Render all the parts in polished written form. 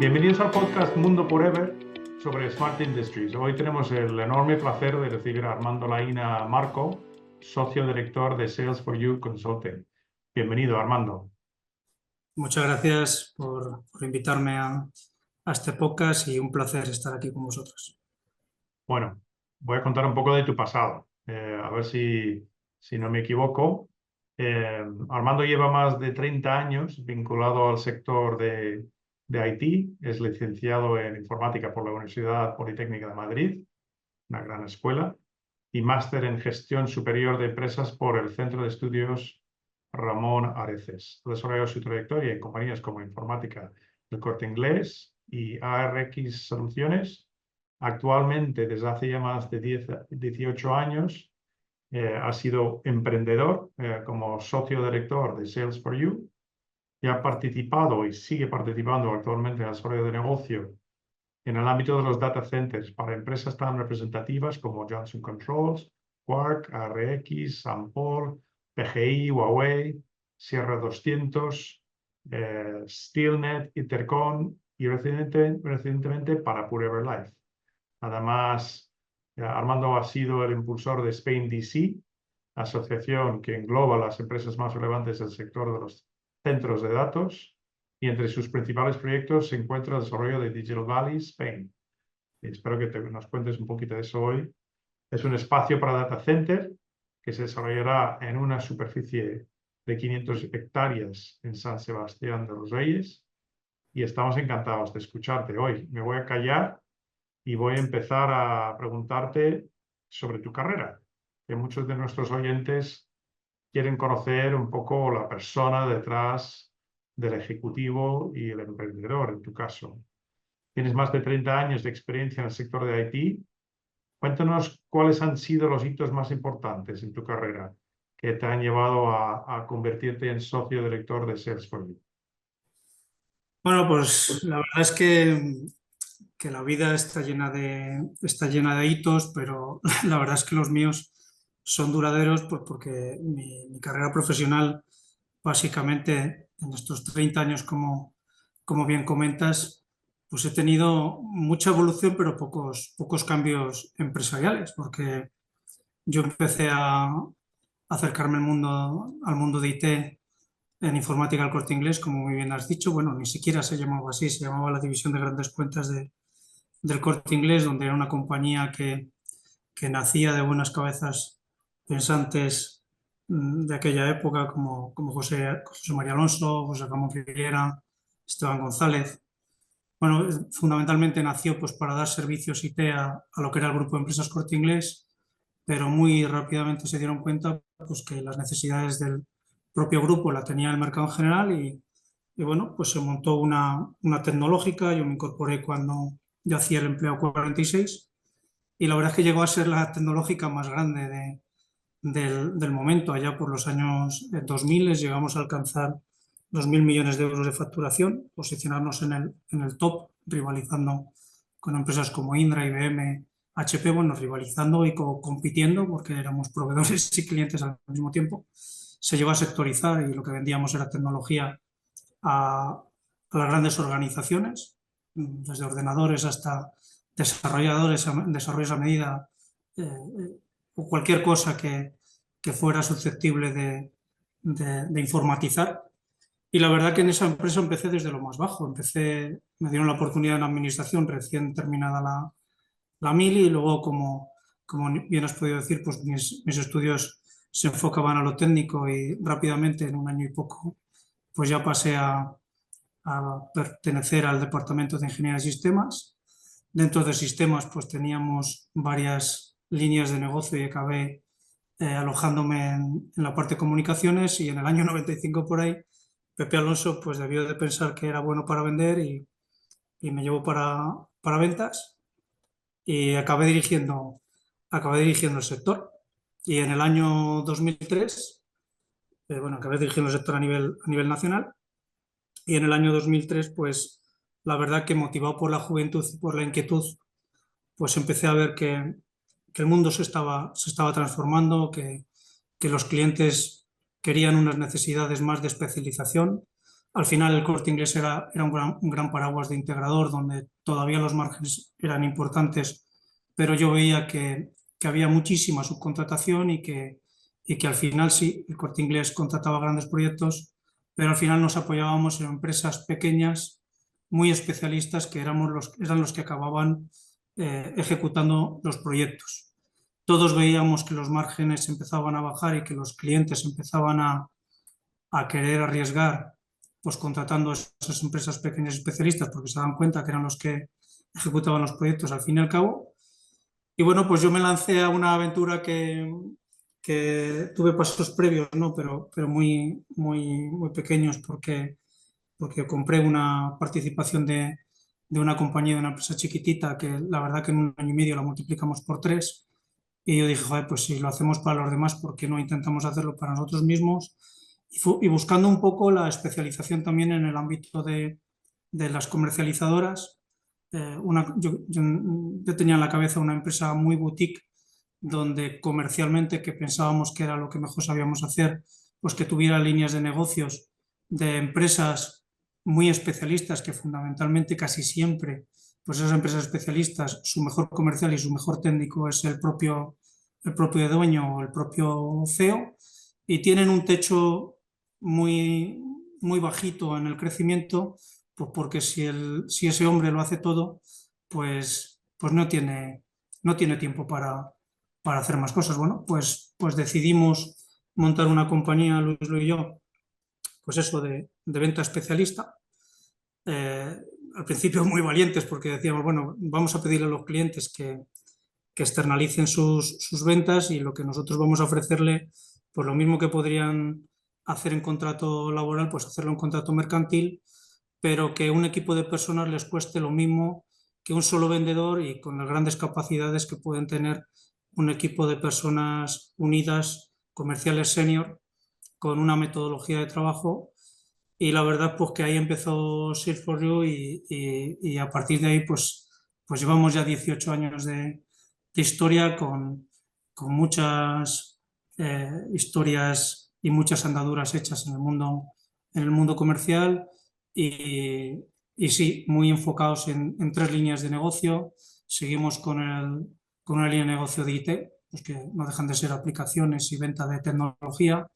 Bienvenidos al podcast Mundo Forever sobre Smart Industries. Hoy tenemos el enorme placer de recibir a Armando Laína Marco, socio director de Sales for You Consulting. Bienvenido, Armando. Muchas gracias por invitarme a este podcast y un placer estar aquí con vosotros. Bueno, voy a contar un poco de tu pasado, a ver si no me equivoco. Armando lleva más de 30 años vinculado al sector de IT, es licenciado en informática por la Universidad Politécnica de Madrid, una gran escuela, y máster en gestión superior de empresas por el Centro de Estudios Ramón Areces. Ha desarrollado su trayectoria en compañías como Informática del Corte Inglés y ARX Soluciones. Actualmente, desde hace ya más de 18 años, ha sido emprendedor como socio director de Sales for You y ha participado y sigue participando actualmente en el desarrollo de negocio en el ámbito de los data centers para empresas tan representativas como Johnson Controls, Quark, ARX, Ampol, PGI, Huawei, Sierra 200, Steelnet, Intercom y recientemente para Forever Life. Además, Armando ha sido el impulsor de Spain DC, asociación que engloba las empresas más relevantes del sector de los centros de datos, y entre sus principales proyectos se encuentra el desarrollo de Digital Valley Spain. Y espero que nos cuentes un poquito de eso hoy. Es un espacio para data center que se desarrollará en una superficie de 500 hectáreas en San Sebastián de los Reyes y estamos encantados de escucharte hoy. Me voy a callar y voy a empezar a preguntarte sobre tu carrera, que muchos de nuestros oyentes quieren conocer un poco la persona detrás del ejecutivo y el emprendedor, en tu caso. Tienes más de 30 años de experiencia en el sector de IT. Cuéntanos cuáles han sido los hitos más importantes en tu carrera que te han llevado a convertirte en socio director de Sales for You. Bueno, pues la verdad es que la vida está llena de hitos, pero la verdad es que los míos son duraderos pues porque mi carrera profesional, básicamente en estos 30 años, como bien comentas, pues he tenido mucha evolución, pero pocos cambios empresariales, porque yo empecé a acercarme al mundo de IT en Informática del Corte Inglés, como muy bien has dicho. Bueno, ni siquiera se llamaba así, se llamaba la División de Grandes Cuentas del Corte Inglés, donde era una compañía que nacía de buenas cabezas pensantes de aquella época, como José María Alonso, José Ramón Figuera, Esteban González. Bueno, fundamentalmente nació pues, para dar servicios IT a lo que era el grupo de empresas Corte Inglés, pero muy rápidamente se dieron cuenta pues, que las necesidades del propio grupo la tenía el mercado en general y bueno, pues se montó una tecnológica. Yo me incorporé cuando yo hacía el empleo 46 y la verdad es que llegó a ser la tecnológica más grande del momento. Allá por los años 2000 llegamos a alcanzar 2.000 millones de euros de facturación, posicionarnos en el top, rivalizando con empresas como Indra, IBM, HP, bueno, rivalizando y compitiendo porque éramos proveedores y clientes al mismo tiempo. Se llegó a sectorizar y lo que vendíamos era tecnología a las grandes organizaciones, desde ordenadores hasta desarrollos a medida, o cualquier cosa que fuera susceptible de informatizar. Y la verdad que en esa empresa empecé desde lo más bajo. Me dieron la oportunidad en administración recién terminada la mili y luego, como bien has podido decir, pues mis estudios se enfocaban a lo técnico y rápidamente, en un año y poco, pues ya pasé a pertenecer al Departamento de Ingeniería de Sistemas. Dentro de sistemas pues teníamos varias líneas de negocio y acabé alojándome en la parte de comunicaciones, y en el año 95 por ahí Pepe Alonso pues debió de pensar que era bueno para vender y me llevó para ventas y acabé dirigiendo el sector. Y en el año 2003, bueno, acabé dirigiendo el sector a nivel nacional. Y en el año 2003, pues la verdad que motivado por la juventud y por la inquietud, pues empecé a ver que el mundo se estaba transformando, que los clientes querían unas necesidades más de especialización, Al final el Corte Inglés era un gran paraguas de integrador donde todavía los márgenes eran importantes, pero yo veía que había muchísima subcontratación y que al final sí, el Corte Inglés contrataba grandes proyectos, pero al final nos apoyábamos en empresas pequeñas, muy especialistas, que eran los que acababan ejecutando los proyectos. Todos veíamos que los márgenes empezaban a bajar y que los clientes empezaban a querer arriesgar, pues contratando a esas empresas pequeñas especialistas, porque se dan cuenta que eran los que ejecutaban los proyectos al fin y al cabo. Y bueno, pues yo me lancé a una aventura que tuve pasos previos, ¿no? Pero muy pequeños, porque compré una participación de una compañía, de una empresa chiquitita, que la verdad que en un año y medio la multiplicamos por tres. Y yo dije, joder, pues si lo hacemos para los demás, ¿por qué no intentamos hacerlo para nosotros mismos? Y buscando un poco la especialización también en el ámbito de las comercializadoras. Yo tenía en la cabeza una empresa muy boutique, donde comercialmente, que pensábamos que era lo que mejor sabíamos hacer, pues que tuviera líneas de negocios de empresas muy especialistas, que fundamentalmente casi siempre, pues esas empresas especialistas, su mejor comercial y su mejor técnico es el propio dueño o el propio CEO, y tienen un techo muy bajito en el crecimiento, pues porque si ese hombre lo hace todo, pues no tiene tiempo para hacer más cosas. Bueno, pues decidimos montar una compañía, Luis y yo, pues eso de venta especialista. Eh, Al principio muy valientes porque decíamos, bueno, vamos a pedirle a los clientes que externalicen sus ventas, y lo que nosotros vamos a ofrecerle, pues lo mismo que podrían hacer en contrato laboral, pues hacerlo en contrato mercantil, pero que un equipo de personas les cueste lo mismo que un solo vendedor, y con las grandes capacidades que pueden tener un equipo de personas unidas, comerciales senior, con una metodología de trabajo. Y la verdad, pues que ahí empezó Sales for You, y a partir de ahí, pues llevamos ya 18 años de historia con muchas historias y muchas andaduras hechas en el mundo comercial, y, y sí, muy enfocados en tres líneas de negocio. Seguimos con una línea de negocio de IT, pues que no dejan de ser aplicaciones y venta de tecnología.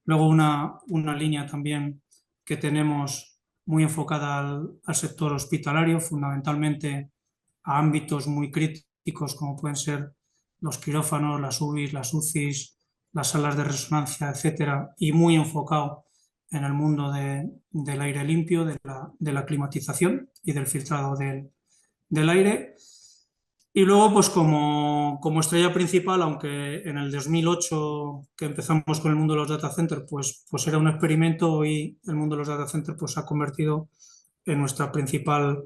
Luego una línea también que tenemos muy enfocada al sector hospitalario, fundamentalmente a ámbitos muy críticos como pueden ser los quirófanos, las UBIs, las UCIs, las salas de resonancia, etcétera, y muy enfocado en el mundo del aire limpio, de la climatización y del filtrado del aire. Y luego, pues como estrella principal, aunque en el 2008 que empezamos con el mundo de los data centers, pues era un experimento, hoy el mundo de los data centers pues se ha convertido en nuestra principal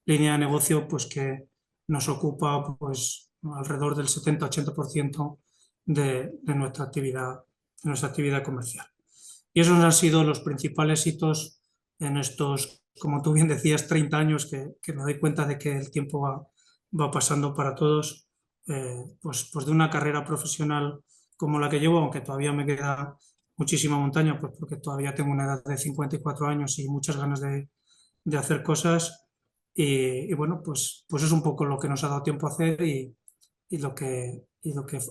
línea de negocio, pues que nos ocupa pues alrededor del 70-80% de nuestra actividad comercial. Y esos han sido los principales hitos en estos, como tú bien decías, 30 años, que me doy cuenta de que el tiempo va pasando para todos, pues de una carrera profesional como la que llevo, aunque todavía me queda muchísima montaña, pues porque todavía tengo una edad de 54 años y muchas ganas de hacer cosas. Y bueno, pues es un poco lo que nos ha dado tiempo a hacer, y lo que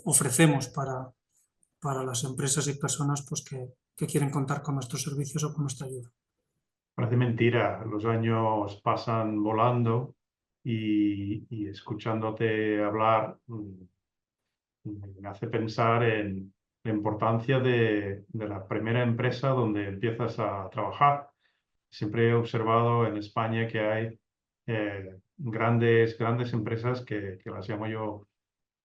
ofrecemos para las empresas y personas pues que quieren contar con nuestros servicios o con nuestra ayuda. Parece mentira, los años pasan volando y escuchándote hablar me hace pensar en la importancia de la primera empresa donde empiezas a trabajar. Siempre he observado en España que hay grandes empresas que las llamo yo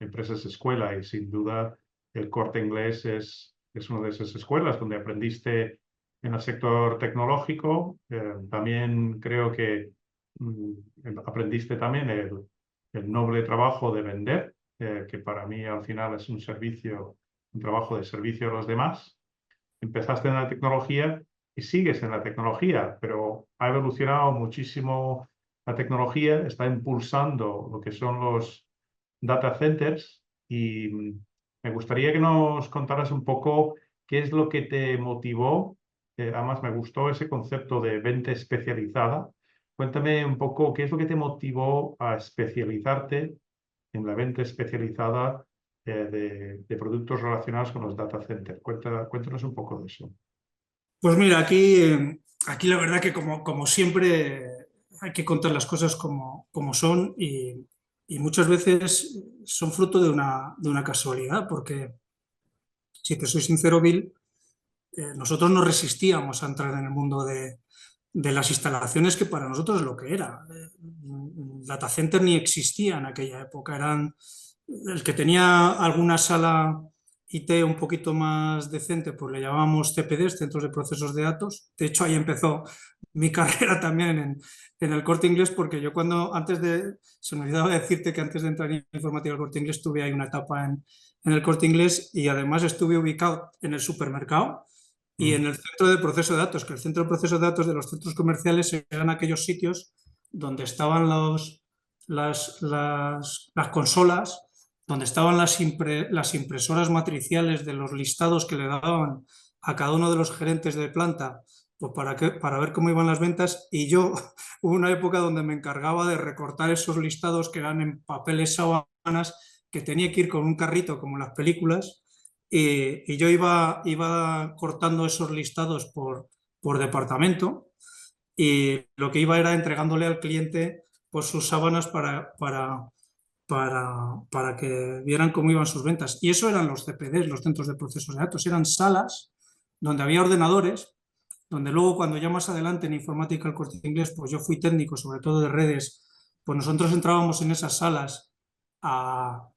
empresas escuela, y sin duda el Corte Inglés es una de esas escuelas donde aprendiste en el sector tecnológico. También creo que mm, aprendiste también el noble trabajo de vender, que para mí al final es un servicio, un trabajo de servicio a los demás. Empezaste en la tecnología y sigues en la tecnología, pero ha evolucionado muchísimo la tecnología, está impulsando lo que son los data centers, y me gustaría que nos contaras un poco qué es lo que te motivó además me gustó ese concepto de venta especializada. Cuéntame un poco qué es lo que te motivó a especializarte en la venta especializada de productos relacionados con los data centers. Cuéntanos un poco de eso. Pues mira, aquí la verdad que como siempre hay que contar las cosas como son y muchas veces son fruto de una casualidad, porque si te soy sincero, Bill, nosotros no resistíamos a entrar en el mundo de las instalaciones, que para nosotros es lo que era. Data center ni existía en aquella época, eran el que tenía alguna sala IT un poquito más decente, pues le llamábamos CPDs, centros de procesos de datos. De hecho, ahí empezó mi carrera también en el Corte Inglés, porque yo se me olvidaba decirte que antes de entrar en informática al Corte Inglés tuve ahí una etapa en el Corte Inglés y además estuve ubicado en el supermercado y Mm. en el centro de proceso de datos, que el centro de proceso de datos de los centros comerciales eran aquellos sitios donde estaban las consolas, donde estaban las impresoras matriciales de los listados que le daban a cada uno de los gerentes de planta, pues para ver cómo iban las ventas. Y yo hubo una época donde me encargaba de recortar esos listados que eran en papeles sábanas, que tenía que ir con un carrito como en las películas, y yo iba cortando esos listados por departamento, y lo que iba era entregándole al cliente pues, sus sábanas para que vieran cómo iban sus ventas. Y eso eran los CPDs, los centros de procesos de datos. Eran salas donde había ordenadores, donde luego cuando ya más adelante en informática el Corte Inglés, pues yo fui técnico, sobre todo de redes, pues nosotros entrábamos en esas salas a,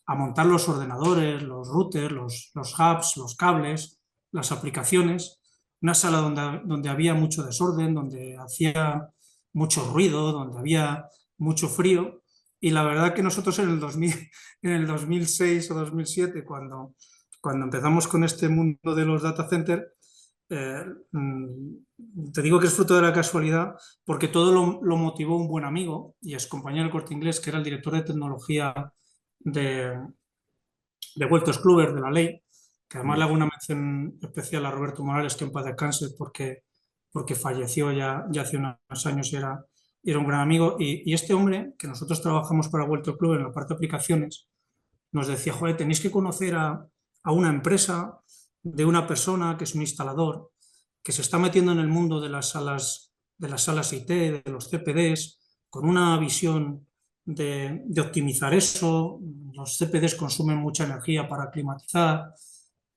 a montar los ordenadores, los routers, los hubs, los cables, las aplicaciones. Una sala donde había mucho desorden, donde hacía mucho ruido, donde había mucho frío. Y la verdad que nosotros en el 2006 o 2007, cuando empezamos con este mundo de los data centers, te digo que es fruto de la casualidad, porque todo lo motivó un buen amigo y es compañero del Corte Inglés, que era el director de tecnología de, de Vueltos Kluber, de la ley, que además le Mm. hago una mención especial a Roberto Morales, que en paz descanse, porque falleció ya hace unos años y era un gran amigo. Y este hombre, que nosotros trabajamos para Vuelto Kluber en la parte de aplicaciones, nos decía, joder, tenéis que conocer a una empresa de una persona que es un instalador, que se está metiendo en el mundo de las salas IT, de los CPDs, con una visión de optimizar eso. Los CPDs consumen mucha energía para climatizar.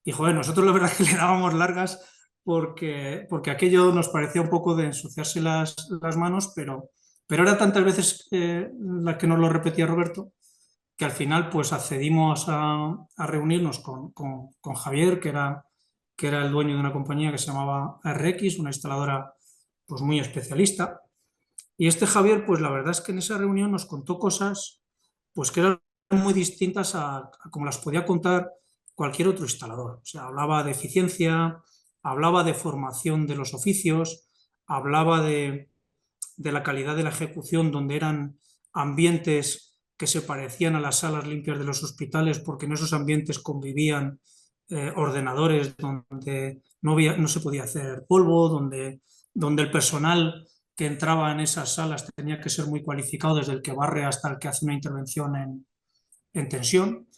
Y joder, nosotros la verdad es que le dábamos largas porque aquello nos parecía un poco de ensuciarse las manos, pero era tantas veces las que nos lo repetía Roberto, que al final pues accedimos a reunirnos con Javier, que era el dueño de una compañía que se llamaba RX, una instaladora pues muy especialista. Y este Javier, pues la verdad es que en esa reunión nos contó cosas pues que eran muy distintas a como las podía contar cualquier otro instalador. O sea, hablaba de eficiencia, hablaba de formación de los oficios, hablaba de la calidad de la ejecución, donde eran ambientes que se parecían a las salas limpias de los hospitales, porque en esos ambientes convivían ordenadores donde no se podía hacer polvo, donde el personal que entraba en esas salas tenía que ser muy cualificado, desde el que barre hasta el que hace una intervención en tensión.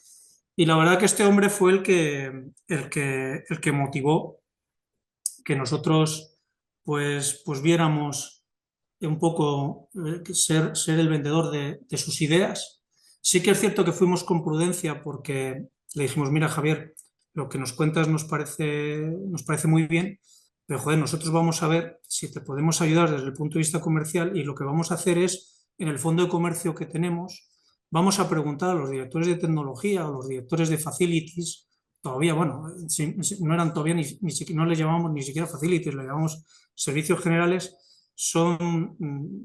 Y la verdad que este hombre fue el que motivó que nosotros pues viéramos un poco ser el vendedor de sus ideas. Sí que es cierto que fuimos con prudencia, porque le dijimos, mira Javier, lo que nos cuentas nos parece muy bien, pero joder, nosotros vamos a ver si te podemos ayudar desde el punto de vista comercial, y lo que vamos a hacer es, en el fondo de comercio que tenemos, vamos a preguntar a los directores de tecnología o los directores de facilities. Todavía, bueno, no eran todavía no les llamamos ni siquiera facilities, le llamamos servicios generales.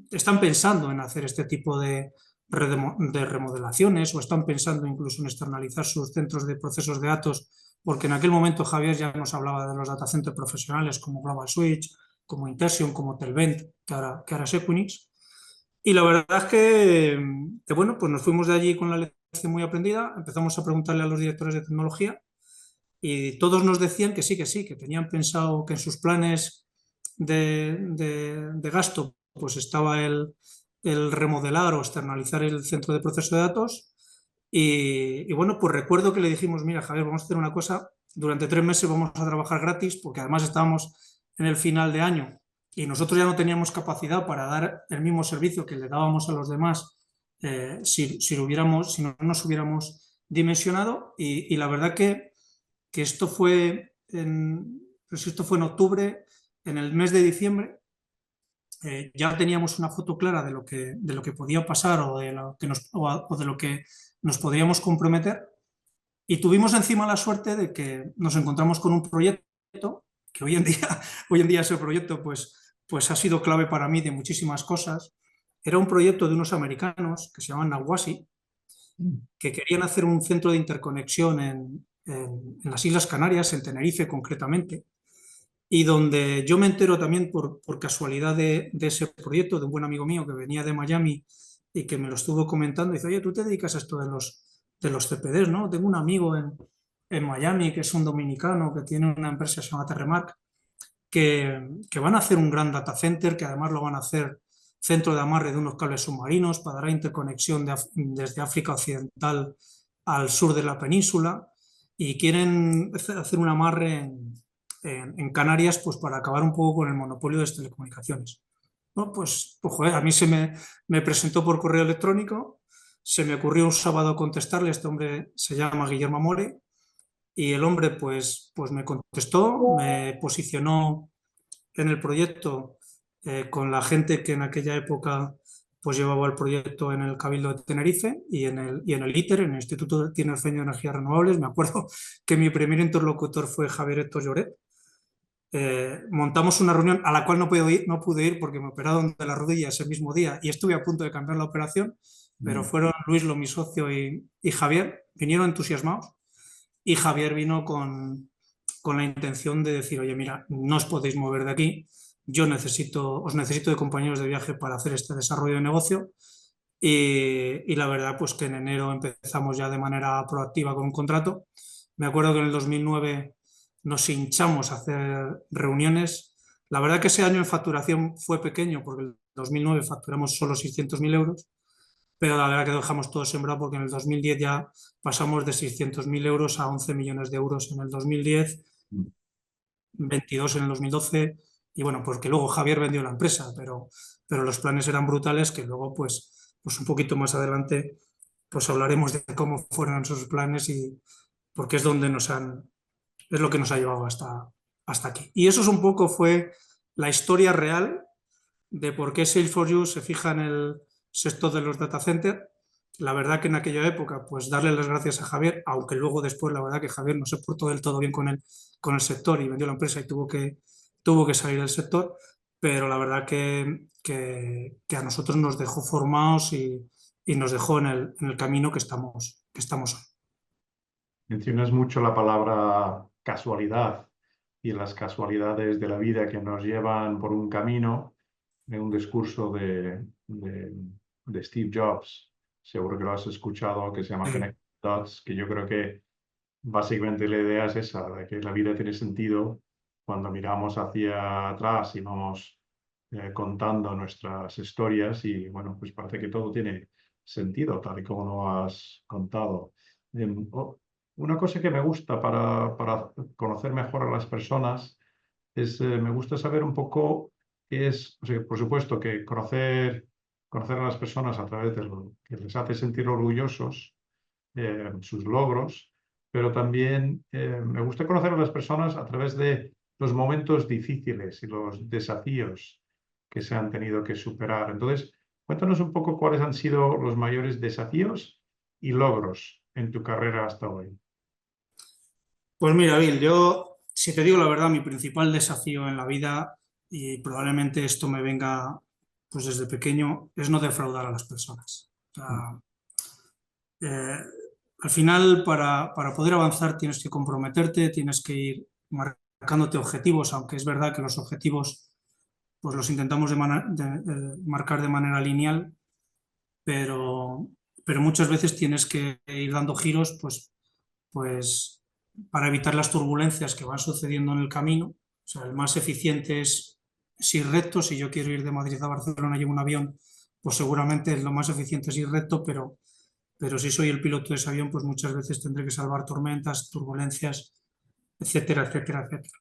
Están pensando en hacer este tipo de remodelaciones, o están pensando incluso en externalizar sus centros de procesos de datos, porque en aquel momento Javier ya nos hablaba de los data centers profesionales como Global Switch, como Intersion, como Telvent, que ahora es Equinix. Y la verdad es bueno, pues nos fuimos de allí con la lección muy aprendida, empezamos a preguntarle a los directores de tecnología, y todos nos decían que sí, que tenían pensado que en sus planes de gasto pues estaba el remodelar o externalizar el centro de proceso de datos. Y bueno, pues recuerdo que le dijimos, mira, Javier, vamos a hacer una cosa, durante 3 meses vamos a trabajar gratis, porque además estábamos en el final de año y nosotros ya no teníamos capacidad para dar el mismo servicio que le dábamos a los demás si no nos hubiéramos dimensionado. Y la verdad que pues esto fue en octubre, en el mes de diciembre. Ya teníamos una foto clara de lo que podía pasar o de lo que nos podíamos comprometer, y tuvimos encima la suerte de que nos encontramos con un proyecto que hoy en día, hoy en día ese proyecto pues ha sido clave para mí de muchísimas cosas. Era un proyecto de unos americanos que se llaman Nawasi, que querían hacer un centro de interconexión en las Islas Canarias, en Tenerife concretamente, y donde yo me entero también por casualidad de ese proyecto, de un buen amigo mío que venía de Miami y que me lo estuvo comentando. Y dice, oye, tú te dedicas a esto de los CPDs, ¿no? Tengo un amigo en Miami que es un dominicano que tiene una empresa que se llama Terremark, que van a hacer un gran data center, que además lo van a hacer centro de amarre de unos cables submarinos para dar interconexión desde África Occidental al sur de la península, y quieren hacer un amarre en Canarias pues para acabar un poco con el monopolio de las telecomunicaciones. No, pues joder, a mí me presentó por correo electrónico, se me ocurrió un sábado contestarle. Este hombre se llama Guillermo More, y el hombre pues me contestó, me posicionó en el proyecto con la gente que en aquella época pues llevaba el proyecto en el Cabildo de Tenerife y en el ITER, en el Instituto Tinerfeño de Energías Renovables. Me acuerdo que mi primer interlocutor fue Javier Héctor Lloret. Montamos una reunión a la cual no pude ir porque me operaron de la rodilla ese mismo día y estuve a punto de cambiar la operación, pero fueron Luis, mi socio, y Javier, vinieron entusiasmados, y Javier vino con la intención de decir, oye, mira, no os podéis mover de aquí, os necesito de compañeros de viaje para hacer este desarrollo de negocio. Y la verdad, pues que en enero empezamos ya de manera proactiva con un contrato. Me acuerdo que en el 2009 nos hinchamos a hacer reuniones. La verdad que ese año en facturación fue pequeño, porque en el 2009 facturamos solo 600.000 euros, pero la verdad que dejamos todo sembrado, porque en el 2010 ya pasamos de 600.000 euros a 11 millones de euros en el 2010, 22 en el 2012, y bueno, porque luego Javier vendió la empresa, pero los planes eran brutales, que luego pues un poquito más adelante pues hablaremos de cómo fueron esos planes, y porque es lo que nos ha llevado hasta aquí. Y eso es un poco fue la historia real de por qué Salesforce se fija en el sector de los data centers. La verdad que en aquella época, pues darle las gracias a Javier, aunque luego después la verdad que Javier no se portó del todo bien con el sector y vendió la empresa y tuvo que salir del sector, pero la verdad que a nosotros nos dejó formados y nos dejó en el camino que estamos hoy. Mencionas mucho la palabra casualidad y las casualidades de la vida que nos llevan por un camino. En un discurso de Steve Jobs, seguro que lo has escuchado, que se llama Connect Dots, que yo creo que básicamente la idea es esa, de que la vida tiene sentido cuando miramos hacia atrás y vamos contando nuestras historias, y bueno, pues parece que todo tiene sentido, tal y como lo has contado. Una cosa que me gusta para conocer mejor a las personas es, me gusta saber un poco qué es, o sea, por supuesto que conocer a las personas a través de lo que les hace sentir orgullosos, sus logros, pero también me gusta conocer a las personas a través de los momentos difíciles y los desafíos que se han tenido que superar. Entonces, cuéntanos un poco cuáles han sido los mayores desafíos y logros en tu carrera hasta hoy. Pues mira, Bill, yo, si te digo la verdad, mi principal desafío en la vida, y probablemente esto me venga pues desde pequeño, es no defraudar a las personas. O sea, eh, al final, para poder avanzar tienes que comprometerte, tienes que ir marcándote objetivos, aunque es verdad que los objetivos pues los intentamos marcar de manera lineal, pero muchas veces tienes que ir dando giros, pues para evitar las turbulencias que van sucediendo en el camino. O sea, el más eficiente es ir recto. Si yo quiero ir de Madrid a Barcelona y llevo un avión, pues seguramente lo más eficiente es ir recto, pero si soy el piloto de ese avión, pues muchas veces tendré que salvar tormentas, turbulencias, etcétera, etcétera, etcétera.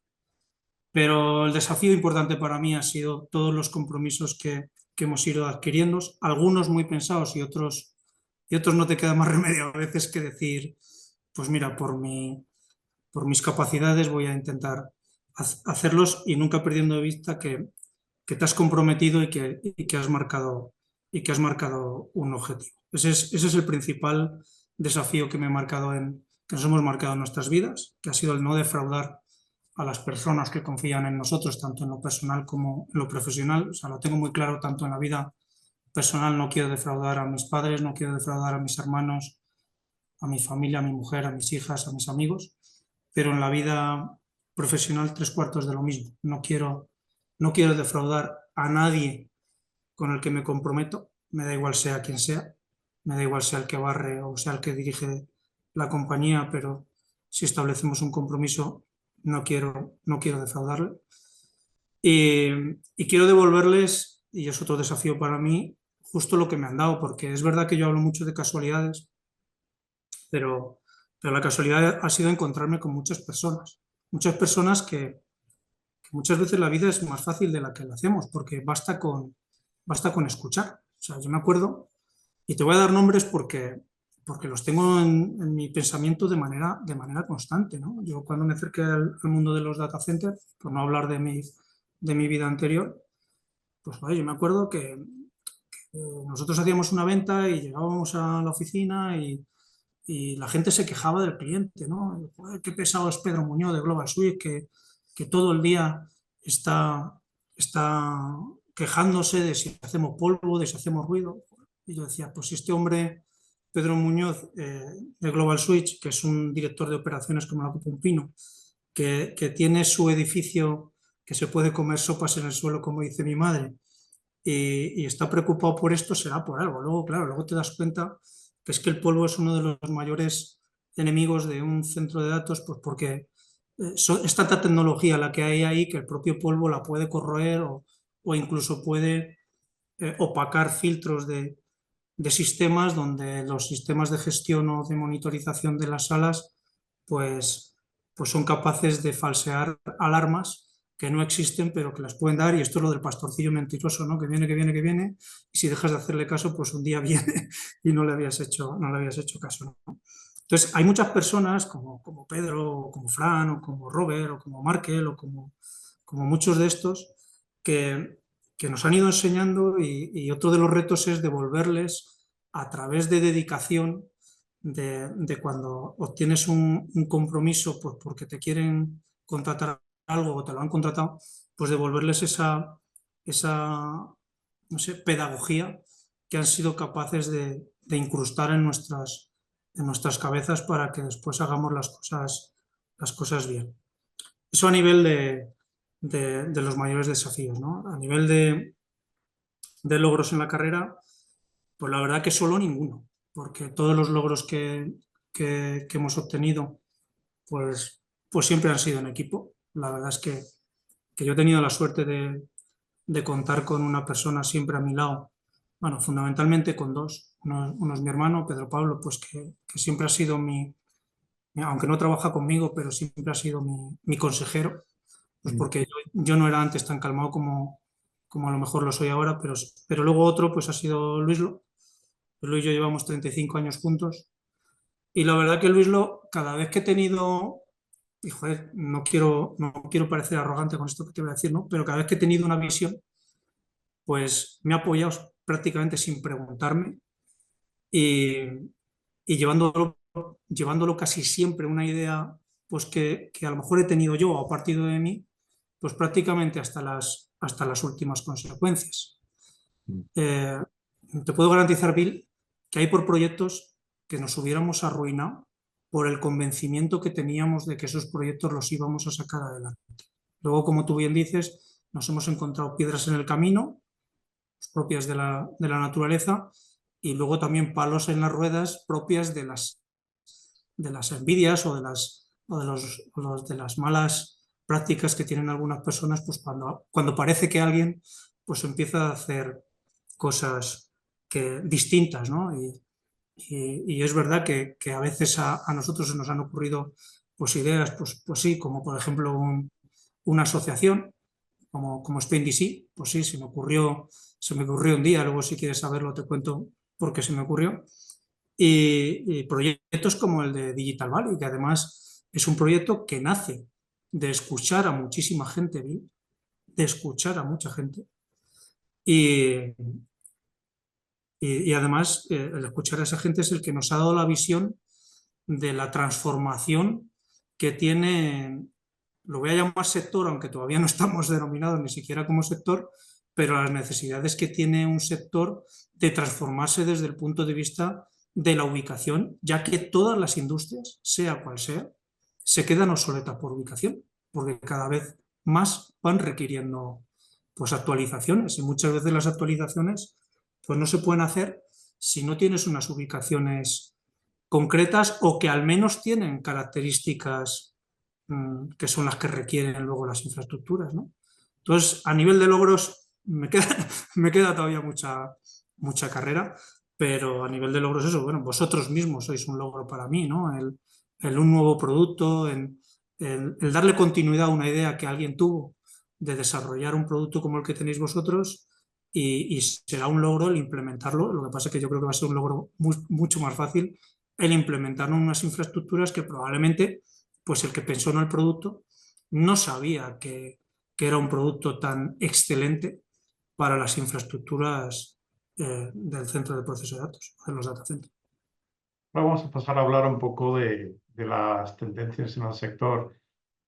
Pero el desafío importante para mí ha sido todos los compromisos que hemos ido adquiriendo, algunos muy pensados y otros no te queda más remedio a veces que decir, pues mira, por mis capacidades voy a intentar hacerlos y nunca perdiendo de vista que te has comprometido y que has marcado un objetivo. Ese es el principal desafío que me he marcado que nos hemos marcado en nuestras vidas, que ha sido el no defraudar a las personas que confían en nosotros, tanto en lo personal como en lo profesional. O sea, lo tengo muy claro tanto en la vida personal, no quiero defraudar a mis padres, no quiero defraudar a mis hermanos, a mi familia, a mi mujer, a mis hijas, a mis amigos, pero en la vida profesional tres cuartos de lo mismo. No quiero defraudar a nadie con el que me comprometo, me da igual sea quien sea, me da igual sea el que barre o sea el que dirige la compañía, pero si establecemos un compromiso, no quiero defraudarle. Y quiero devolverles, y es otro desafío para mí, justo lo que me han dado, porque es verdad que yo hablo mucho de casualidades, pero la casualidad ha sido encontrarme con muchas personas que muchas veces la vida es más fácil de la que la hacemos, porque basta con escuchar. O sea, yo me acuerdo, y te voy a dar nombres porque los tengo en mi pensamiento de manera constante, ¿no? Yo cuando me acerqué al mundo de los data centers, por no hablar de mi vida anterior, pues vaya, yo me acuerdo que nosotros hacíamos una venta y llegábamos a la oficina y la gente se quejaba del cliente, ¿no? Joder, qué pesado es Pedro Muñoz de Global Suite, que todo el día está quejándose de si hacemos polvo, de si hacemos ruido. Y yo decía, pues si este hombre, Pedro Muñoz, de Global Switch, que es un director de operaciones como la Copa Un Pino, que tiene su edificio que se puede comer sopas en el suelo, como dice mi madre, y está preocupado por esto, será por algo. Luego, claro, luego te das cuenta que es que el polvo es uno de los mayores enemigos de un centro de datos, pues porque es tanta tecnología la que hay ahí que el propio polvo la puede corroer o incluso puede opacar filtros de sistemas donde los sistemas de gestión o de monitorización de las salas pues, pues son capaces de falsear alarmas que no existen, pero que las pueden dar, y esto es lo del pastorcillo mentiroso, ¿no? Que viene, que viene, que viene, y si dejas de hacerle caso, pues un día viene y no le habías hecho caso, ¿no? Entonces, hay muchas personas como Pedro, o como Fran, o como Robert, o como Markel, como muchos de estos, que, que nos han ido enseñando y otro de los retos es devolverles a través de dedicación, de cuando obtienes un compromiso pues porque te quieren contratar algo o te lo han contratado, pues devolverles esa no sé, pedagogía que han sido capaces de incrustar en nuestras cabezas para que después hagamos las cosas bien. Eso a nivel de los mayores desafíos, ¿no? A nivel de logros en la carrera, pues la verdad que solo ninguno, porque todos los logros que hemos obtenido, pues siempre han sido en equipo. La verdad es que yo he tenido la suerte de contar con una persona siempre a mi lado, bueno, fundamentalmente con dos. Uno es mi hermano, Pedro Pablo, pues que siempre ha sido aunque no trabaja conmigo, pero siempre ha sido mi consejero, pues porque yo no era antes tan calmado como a lo mejor lo soy ahora, pero luego otro pues ha sido Luislo. Luis y yo llevamos 35 años juntos y la verdad que Luislo, cada vez que he tenido, y joder, no quiero parecer arrogante con esto que te voy a decir, ¿no? Pero cada vez que he tenido una visión, pues me ha apoyado prácticamente sin preguntarme y, y llevándolo casi siempre una idea pues que a lo mejor he tenido yo o a partir de mí, pues prácticamente hasta las últimas consecuencias. Eh, Te puedo garantizar, Bill, que hay por proyectos que nos hubiéramos arruinado por el convencimiento que teníamos de que esos proyectos los íbamos a sacar adelante. Luego, como tú bien dices, nos hemos encontrado piedras en el camino, propias de la naturaleza, y luego también palos en las ruedas propias de las envidias o o de las malas prácticas que tienen algunas personas, pues cuando parece que alguien pues empieza a hacer cosas distintas, ¿no? Y es verdad que a veces a nosotros se nos han ocurrido pues ideas, pues sí, como por ejemplo una asociación como Spain DC, pues sí, se me ocurrió un día, luego si quieres saberlo te cuento por qué se me ocurrió. Y proyectos como el de Digital Valley, que además es un proyecto que nace de escuchar a muchísima gente, de escuchar a mucha gente. Y, y además el escuchar a esa gente es el que nos ha dado la visión de la transformación que tiene, lo voy a llamar sector, aunque todavía no estamos denominados ni siquiera como sector, pero las necesidades que tiene un sector de transformarse desde el punto de vista de la ubicación, ya que todas las industrias, sea cual sea, se quedan obsoletas por ubicación, porque cada vez más van requiriendo pues actualizaciones y muchas veces las actualizaciones pues no se pueden hacer si no tienes unas ubicaciones concretas o que al menos tienen características que son las que requieren luego las infraestructuras, ¿no? Entonces, a nivel de logros, me queda todavía mucha carrera, pero a nivel de logros eso, bueno, vosotros mismos sois un logro para mí, ¿no? Un nuevo producto, el darle continuidad a una idea que alguien tuvo de desarrollar un producto como el que tenéis vosotros y será un logro el implementarlo. Lo que pasa es que yo creo que va a ser un logro mucho más fácil el implementar unas infraestructuras que probablemente pues el que pensó en el producto no sabía que era un producto tan excelente para las infraestructuras del centro de proceso de datos, de los data centers. Ahora vamos a pasar a hablar un poco de las tendencias en el sector,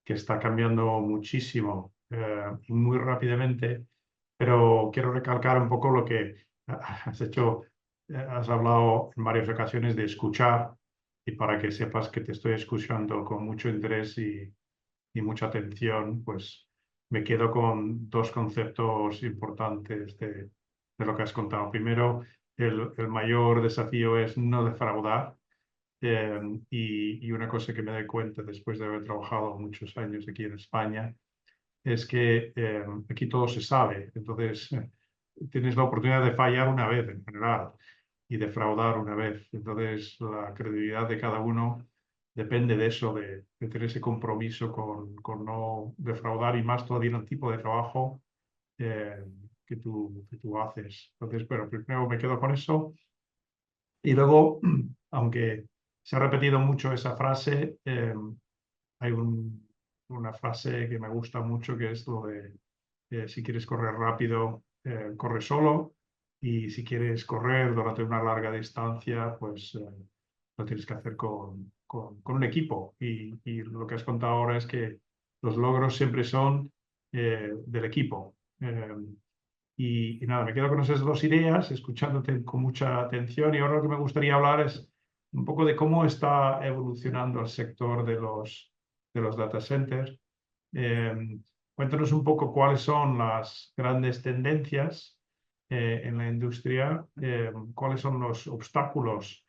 que está cambiando muchísimo y muy rápidamente, pero quiero recalcar un poco lo que has hecho. Has hablado en varias ocasiones de escuchar, y para que sepas que te estoy escuchando con mucho interés y mucha atención, pues me quedo con dos conceptos importantes de lo que has contado. Primero, el mayor desafío es no defraudar. Y una cosa que me doy cuenta después de haber trabajado muchos años aquí en España es que aquí todo se sabe. Entonces, tienes la oportunidad de fallar una vez en general y defraudar una vez. Entonces, la credibilidad de cada uno depende de eso, de tener ese compromiso con no defraudar, y más todavía en el tipo de trabajo eh, que tú haces. Entonces, pero primero me quedo con eso. Y luego, aunque se ha repetido mucho esa frase, hay una frase que me gusta mucho, que es lo de si quieres correr rápido, corre solo, y si quieres correr durante una larga distancia, pues lo tienes que hacer con un equipo. Y lo que has contado ahora es que los logros siempre son del equipo. Y nada, me quedo con esas dos ideas, escuchándote con mucha atención. Y ahora lo que me gustaría hablar es un poco de cómo está evolucionando el sector de los data centers. Eh, Cuéntanos un poco cuáles son las grandes tendencias en la industria, cuáles son los obstáculos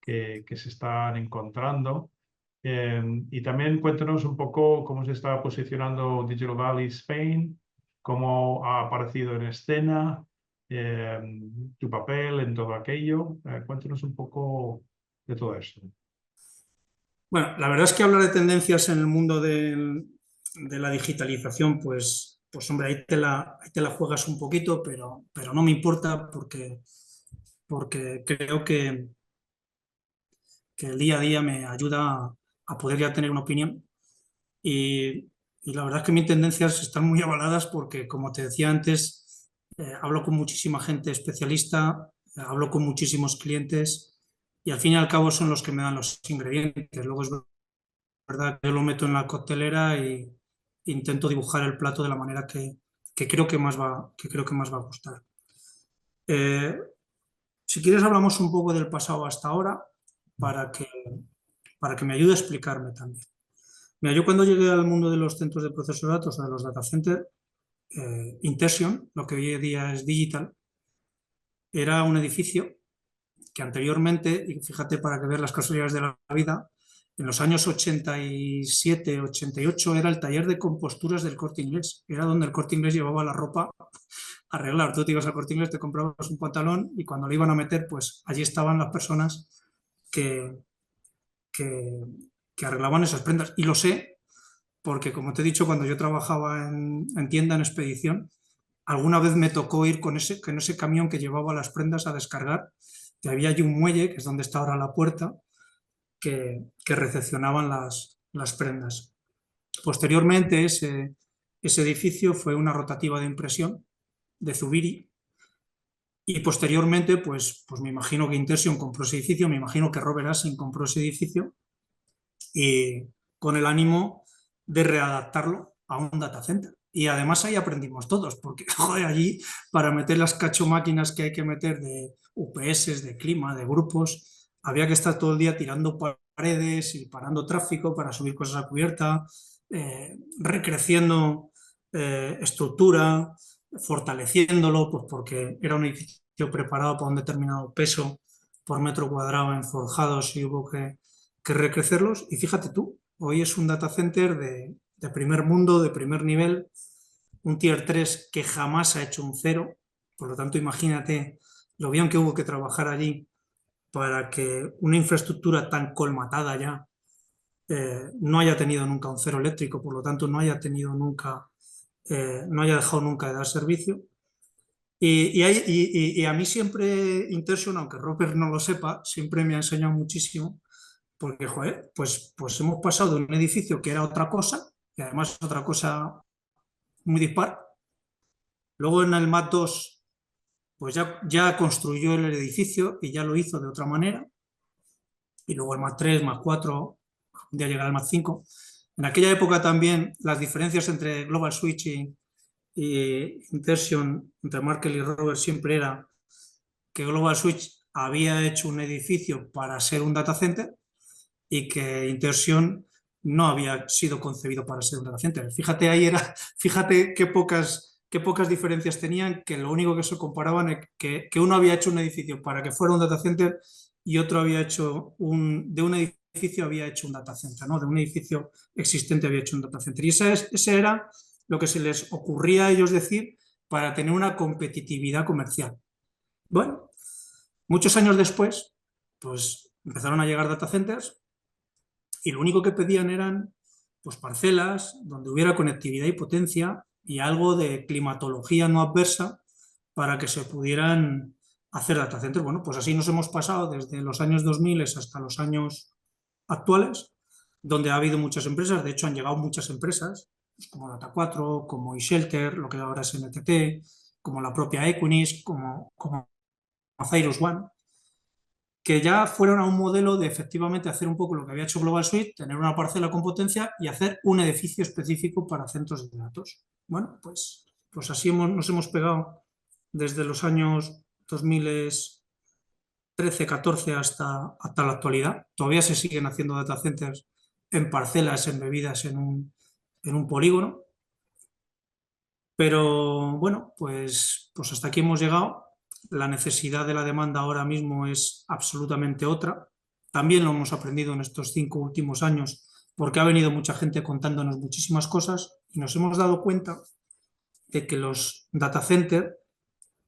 que se están encontrando. Y también cuéntanos un poco cómo se está posicionando Digital Valley Spain, cómo ha aparecido en escena, eh, tu papel en todo aquello. Cuéntanos un poco de todo esto. Bueno, la verdad es que hablar de tendencias en el mundo de la digitalización, pues hombre, ahí te la juegas un poquito, pero no me importa porque creo que el día a día me ayuda a poder ya tener una opinión. Y la verdad es que mis tendencias están muy avaladas porque, como te decía antes, hablo con muchísima gente especialista, hablo con muchísimos clientes y al fin y al cabo son los que me dan los ingredientes. Luego es verdad que yo lo meto en la coctelera y intento dibujar el plato de la manera que creo que creo que más va a gustar. Eh, si quieres hablamos un poco del pasado hasta ahora para que, para que me ayude a explicarme también. Mira, yo cuando llegué al mundo de los centros de proceso de datos o de los data centers, Interxion, lo que hoy en día es Digital, era un edificio que anteriormente, y fíjate para que veas las casualidades de la vida, En los años 87, 88 era el taller de composturas del Corte Inglés. Era donde el Corte Inglés llevaba la ropa a arreglar. Tú te ibas al Corte Inglés, te comprabas un pantalón y cuando lo iban a meter, pues allí estaban las personas que, que, que arreglaban esas prendas. Y lo sé porque, como te he dicho, cuando yo trabajaba en tienda, en expedición, alguna vez me tocó ir con ese camión que llevaba las prendas a descargar, que había allí un muelle, que es donde está ahora la puerta, que recepcionaban las prendas. Posteriormente, ese edificio fue una rotativa de impresión de Zubiri y posteriormente, pues me imagino que Intersion compró ese edificio, me imagino que Robert Asing compró ese edificio y con el ánimo de readaptarlo a un data center. Y además ahí aprendimos todos, porque joder, allí para meter las cachomáquinas que hay que meter de UPS, de clima, de grupos, había que estar todo el día tirando paredes y parando tráfico para subir cosas a cubierta, recreciendo estructura, fortaleciéndolo, pues porque era un edificio preparado para un determinado peso por metro cuadrado en forjados y hubo que recrecerlos. Y fíjate tú, hoy es un data center de primer mundo, de primer nivel, un tier 3 que jamás ha hecho un cero. Por lo tanto, imagínate lo bien que hubo que trabajar allí para que una infraestructura tan colmatada ya no haya tenido nunca un cero eléctrico, por lo tanto no haya tenido nunca, no haya dejado nunca de dar servicio. Y a mí siempre Intersion, aunque Robert no lo sepa, siempre me ha enseñado muchísimo porque, joder, pues hemos pasado de un edificio que era otra cosa, y además otra cosa muy dispar. Luego en el MAT 2, pues ya construyó el edificio y ya lo hizo de otra manera. Y luego el MAT 3, MAT 4, un día llegará el MAT 5. En aquella época también las diferencias entre Global Switch y Intersion, entre Markel y Robert, siempre era que Global Switch había hecho un edificio para ser un data center y que Intersion no había sido concebido para ser un data center. Fíjate, fíjate qué pocas diferencias tenían, que lo único que se comparaban es que uno había hecho un edificio para que fuera un data center y otro había hecho de un edificio había hecho un data center, ¿no? De un edificio existente había hecho un data center. Y ese era lo que se les ocurría a ellos decir para tener una competitividad comercial. Bueno, muchos años después, pues empezaron a llegar data centers y lo único que pedían eran pues, parcelas donde hubiera conectividad y potencia y algo de climatología no adversa para que se pudieran hacer data centers. Bueno, pues así nos hemos pasado desde los años 2000 hasta los años actuales, donde ha habido muchas empresas, de hecho han llegado muchas empresas, pues como Data4, como eShelter, lo que ahora es NTT, como la propia Equinix, como Cyrus One, que ya fueron a un modelo de efectivamente hacer un poco lo que había hecho Global Suite, tener una parcela con potencia y hacer un edificio específico para centros de datos. Bueno, pues así nos hemos pegado desde los años 2013, 14 hasta la actualidad. Todavía se siguen haciendo data centers en parcelas embebidas en un polígono. Pero bueno, pues hasta aquí hemos llegado. La necesidad de la demanda ahora mismo es absolutamente otra. También lo hemos aprendido en estos 5 últimos años porque ha venido mucha gente contándonos muchísimas cosas y nos hemos dado cuenta de que los data centers,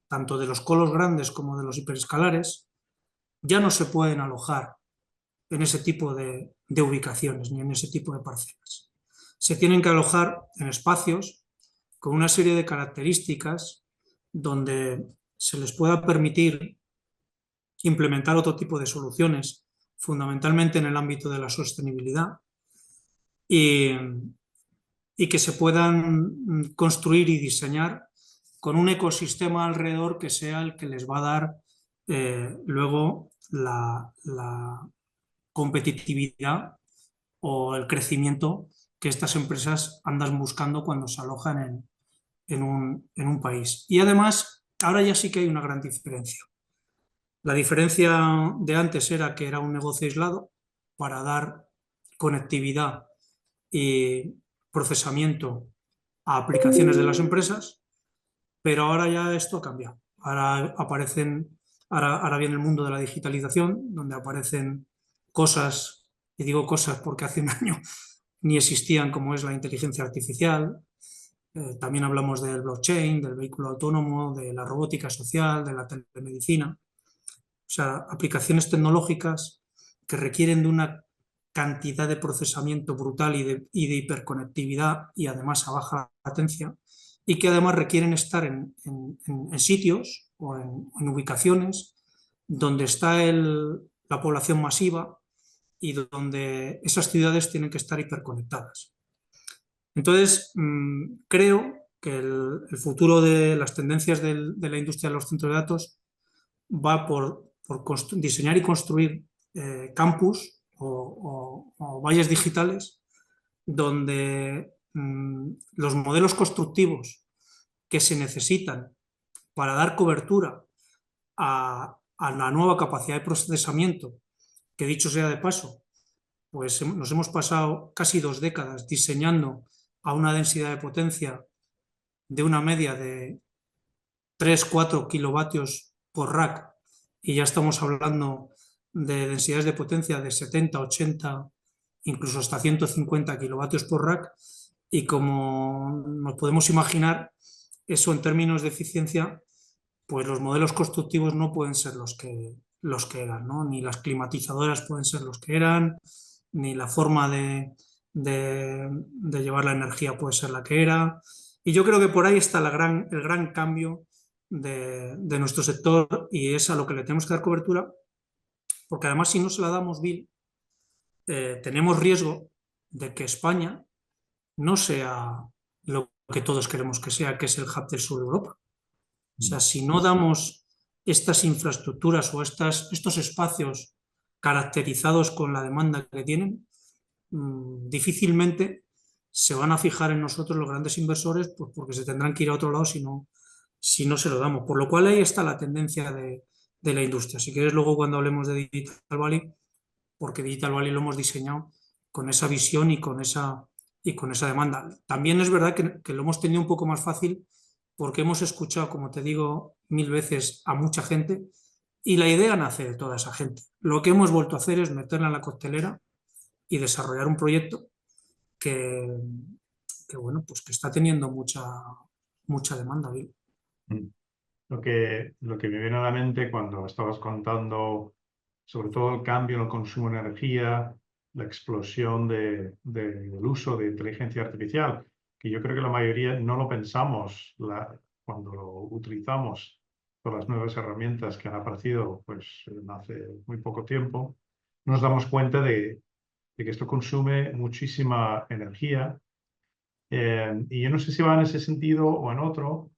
tanto de los colos grandes como de los hiperescalares, ya no se pueden alojar en ese tipo de ubicaciones ni en ese tipo de parcelas. Se tienen que alojar en espacios con una serie de características donde se les pueda permitir implementar otro tipo de soluciones, fundamentalmente en el ámbito de la sostenibilidad, y, y que se puedan construir y diseñar con un ecosistema alrededor que sea el que les va a dar luego la competitividad o el crecimiento que estas empresas andan buscando cuando se alojan en un país. Y además, ahora ya sí que hay una gran diferencia. La diferencia de antes era que era un negocio aislado para dar conectividad y procesamiento a aplicaciones de las empresas, pero ahora ya esto cambia. Ahora viene el mundo de la digitalización, donde aparecen cosas y digo cosas porque hace un año ni existían, como es la inteligencia artificial. También hablamos del blockchain, del vehículo autónomo, de la robótica social, de la telemedicina. O sea, aplicaciones tecnológicas que requieren de una cantidad de procesamiento brutal y de hiperconectividad y además a baja latencia, y que además requieren estar en sitios o en ubicaciones donde está la población masiva y donde esas ciudades tienen que estar hiperconectadas. Entonces, creo que el futuro de las tendencias de la industria de los centros de datos va por diseñar y construir campus o valles digitales donde los modelos constructivos que se necesitan para dar cobertura a la nueva capacidad de procesamiento, que dicho sea de paso, pues nos hemos pasado casi 2 décadas diseñando a una densidad de potencia de una media de 3-4 kilovatios por rack, y ya estamos hablando de densidades de potencia de 70, 80, incluso hasta 150 kilovatios por rack, y como nos podemos imaginar, eso en términos de eficiencia, pues los modelos constructivos no pueden ser los que eran, ¿no? Ni las climatizadoras pueden ser los que eran, ni la forma de llevar la energía puede ser la que era. Y yo creo que por ahí está el gran cambio de nuestro sector, y es a lo que le tenemos que dar cobertura, porque además si no se la damos, Bill, tenemos riesgo de que España no sea lo que todos queremos que sea, que es el hub del sur de Europa. O sea, si no damos estas infraestructuras o estos espacios caracterizados con la demanda que tienen, difícilmente se van a fijar en nosotros los grandes inversores, pues porque se tendrán que ir a otro lado si no se lo damos. Por lo cual ahí está la tendencia de la industria. Si quieres, luego cuando hablemos de Digital Valley, porque Digital Valley lo hemos diseñado con esa visión y con esa demanda. También es verdad que lo hemos tenido un poco más fácil porque hemos escuchado, como te digo, 1000 veces a mucha gente, y la idea nace de toda esa gente. Lo que hemos vuelto a hacer es meterla en la coctelera y desarrollar un proyecto que, bueno, pues que está teniendo mucha demanda. ¿Bien? Mm. Lo que me viene a la mente cuando estabas contando sobre todo el cambio en el consumo de energía, la explosión del uso de inteligencia artificial, que yo creo que la mayoría no lo pensamos cuando lo utilizamos con las nuevas herramientas que han aparecido pues, hace muy poco tiempo, nos damos cuenta de que esto consume muchísima energía. Y yo no sé si va en ese sentido o en otro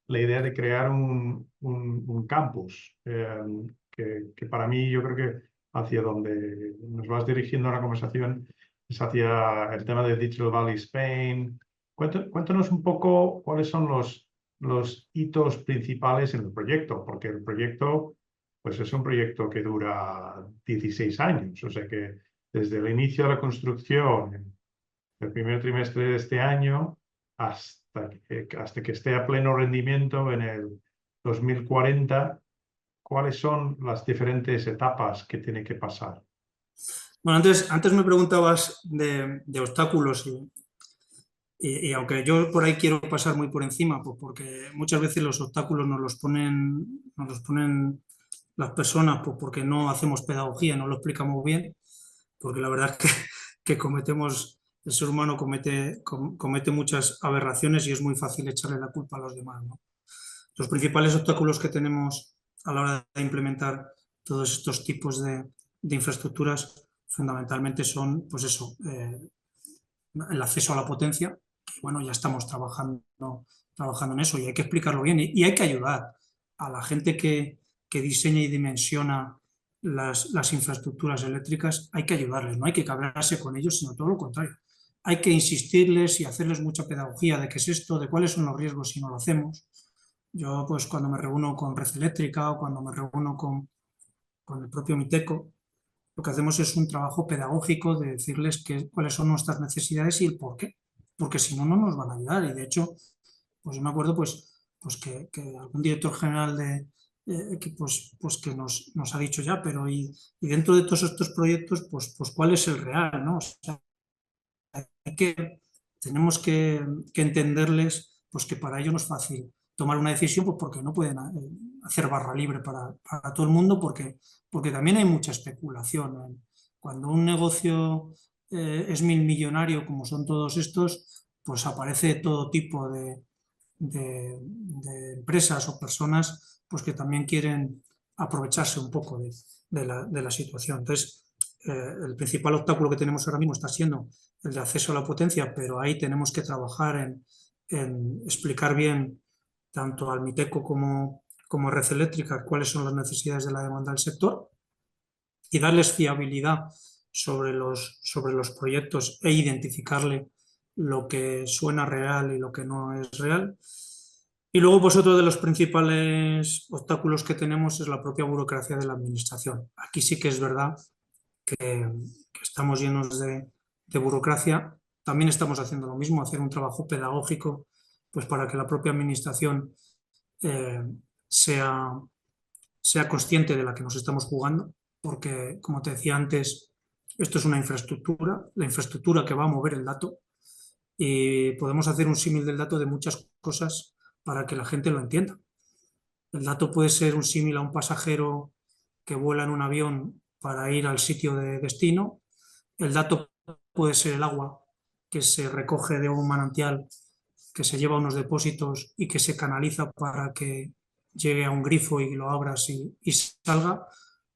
la idea de crear un campus, que para mí yo creo que hacia donde nos vas dirigiendo la conversación es hacia el tema de Digital Valley Spain. Cuéntanos un poco cuáles son los hitos principales en el proyecto, porque el proyecto pues es un proyecto que dura 16 años, o sea que desde el inicio de la construcción, el primer trimestre de este año, hasta que esté a pleno rendimiento en el 2040, ¿cuáles son las diferentes etapas que tiene que pasar? Bueno, antes me preguntabas de obstáculos, y aunque yo por ahí quiero pasar muy por encima, pues porque muchas veces los obstáculos nos los ponen las personas, pues porque no hacemos pedagogía, no lo explicamos bien, porque la verdad es que el ser humano comete muchas aberraciones y es muy fácil echarle la culpa a los demás, ¿no? Los principales obstáculos que tenemos a la hora de implementar todos estos tipos de infraestructuras fundamentalmente son, pues eso, el acceso a la potencia. Bueno, ya estamos trabajando en eso y hay que explicarlo bien, y hay que ayudar a la gente que diseña y dimensiona las infraestructuras eléctricas. Hay que ayudarles, no hay que cabrearse con ellos, sino todo lo contrario. Hay que insistirles y hacerles mucha pedagogía de qué es esto, de cuáles son los riesgos si no lo hacemos. Yo, pues, cuando me reúno con Red Eléctrica o cuando me reúno con el propio Miteco, lo que hacemos es un trabajo pedagógico de decirles cuáles son nuestras necesidades y el por qué, porque si no, no nos van a ayudar. Y de hecho, pues yo me acuerdo pues que algún director general que nos ha dicho ya, pero y dentro de todos estos proyectos, pues ¿cuál es el real, ¿no? O sea, tenemos que entenderles pues que para ellos no es fácil tomar una decisión, pues porque no pueden hacer barra libre para todo el mundo, porque también hay mucha especulación. Cuando un negocio es millonario, como son todos estos, pues aparece todo tipo de empresas o personas pues que también quieren aprovecharse un poco de la situación. Entonces, el principal obstáculo que tenemos ahora mismo está siendo el de acceso a la potencia, pero ahí tenemos que trabajar en explicar bien tanto al MITECO como a Red Eléctrica cuáles son las necesidades de la demanda del sector y darles fiabilidad sobre los proyectos e identificarle lo que suena real y lo que no es real. Y luego, pues otro de los principales obstáculos que tenemos es la propia burocracia de la administración. Aquí sí que es verdad que estamos llenos de burocracia. También estamos haciendo lo mismo, hacer un trabajo pedagógico, pues para que la propia administración eh, sea, sea consciente de la que nos estamos jugando, porque, como te decía antes, esto es una infraestructura, la infraestructura que va a mover el dato, y podemos hacer un símil del dato de muchas cosas para que la gente lo entienda. El dato puede ser un símil a un pasajero que vuela en un avión para ir al sitio de destino. El dato puede ser el agua que se recoge de un manantial, que se lleva a unos depósitos y que se canaliza para que llegue a un grifo y lo abras y salga.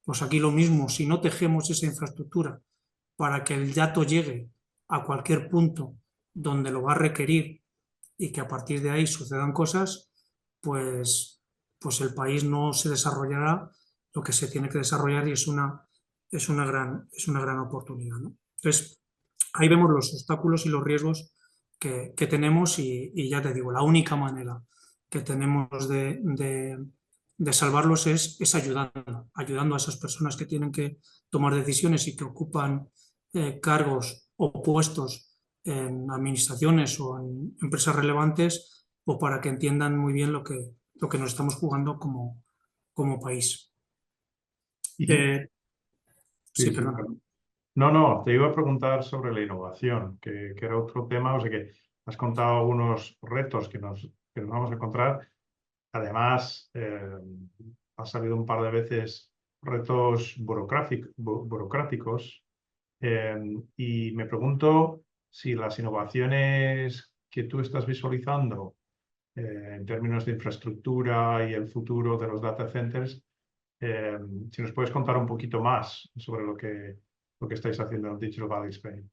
Pues aquí lo mismo, si no tejemos esa infraestructura para que el dato llegue a cualquier punto donde lo va a requerir y que a partir de ahí sucedan cosas, pues, pues el país no se desarrollará lo que se tiene que desarrollar y es una gran oportunidad, ¿no? Entonces, ahí vemos los obstáculos y los riesgos que tenemos y ya te digo, la única manera que tenemos de salvarlos es ayudando a esas personas que tienen que tomar decisiones y que ocupan cargos o puestos en administraciones o en empresas relevantes, o para que entiendan muy bien lo que nos estamos jugando como país. Y, Sí, sí, sí, perdón. claro. No, no, te iba a preguntar sobre la innovación, que era otro tema, o sea que has contado algunos retos que nos vamos a encontrar. Además, ha salido un par de veces retos burocráticos, y me pregunto si las innovaciones que tú estás visualizando en términos de infraestructura y el futuro de los data centers, si nos puedes contar un poquito más sobre lo que estáis haciendo en Digital Valley Spain.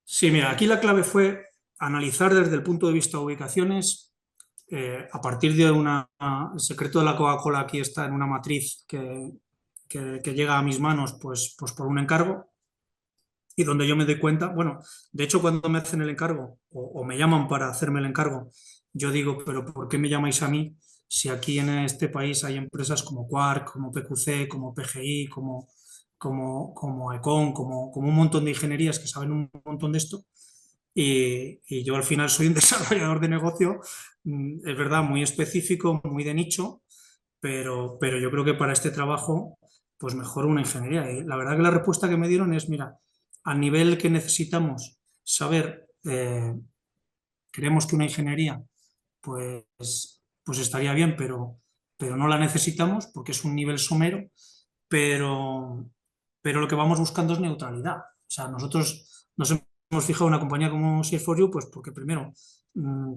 Sí, mira, aquí la clave fue analizar desde el punto de vista de ubicaciones, a partir de el secreto de la Coca-Cola aquí está en una matriz que llega a mis manos pues por un encargo, y donde yo me doy cuenta, bueno, de hecho cuando me hacen el encargo o me llaman para hacerme el encargo, yo digo, pero ¿por qué me llamáis a mí si aquí en este país hay empresas como Quark, como PQC, como PGI, como Econ, como un montón de ingenierías que saben un montón de esto? Y yo al final soy un desarrollador de negocio, es verdad, muy específico, muy de nicho, pero yo creo que para este trabajo, pues mejor una ingeniería. Y la verdad que la respuesta que me dieron es, mira, al nivel que necesitamos saber, creemos que una ingeniería, pues estaría bien, pero no la necesitamos porque es un nivel somero, pero, pero lo que vamos buscando es neutralidad. O sea, nosotros nos hemos fijado en una compañía como Shift4You, pues porque primero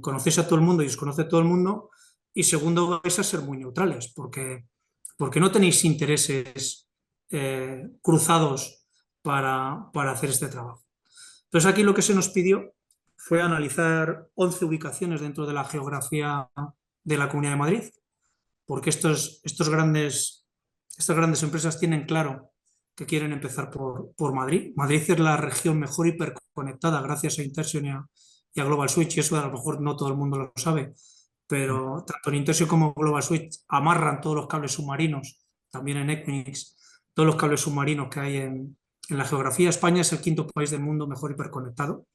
conocéis a todo el mundo y os conoce todo el mundo, y segundo vais a ser muy neutrales, porque no tenéis intereses cruzados para hacer este trabajo. Entonces aquí lo que se nos pidió fue analizar 11 ubicaciones dentro de la geografía de la Comunidad de Madrid, porque estas grandes empresas tienen claro que quieren empezar por Madrid. Madrid es la región mejor hiperconectada gracias a Interxion y a Global Switch, y eso a lo mejor no todo el mundo lo sabe, pero tanto en Interxion como Global Switch amarran todos los cables submarinos, también en Equinix, todos los cables submarinos que hay en la geografía. España es el quinto país del mundo mejor hiperconectado.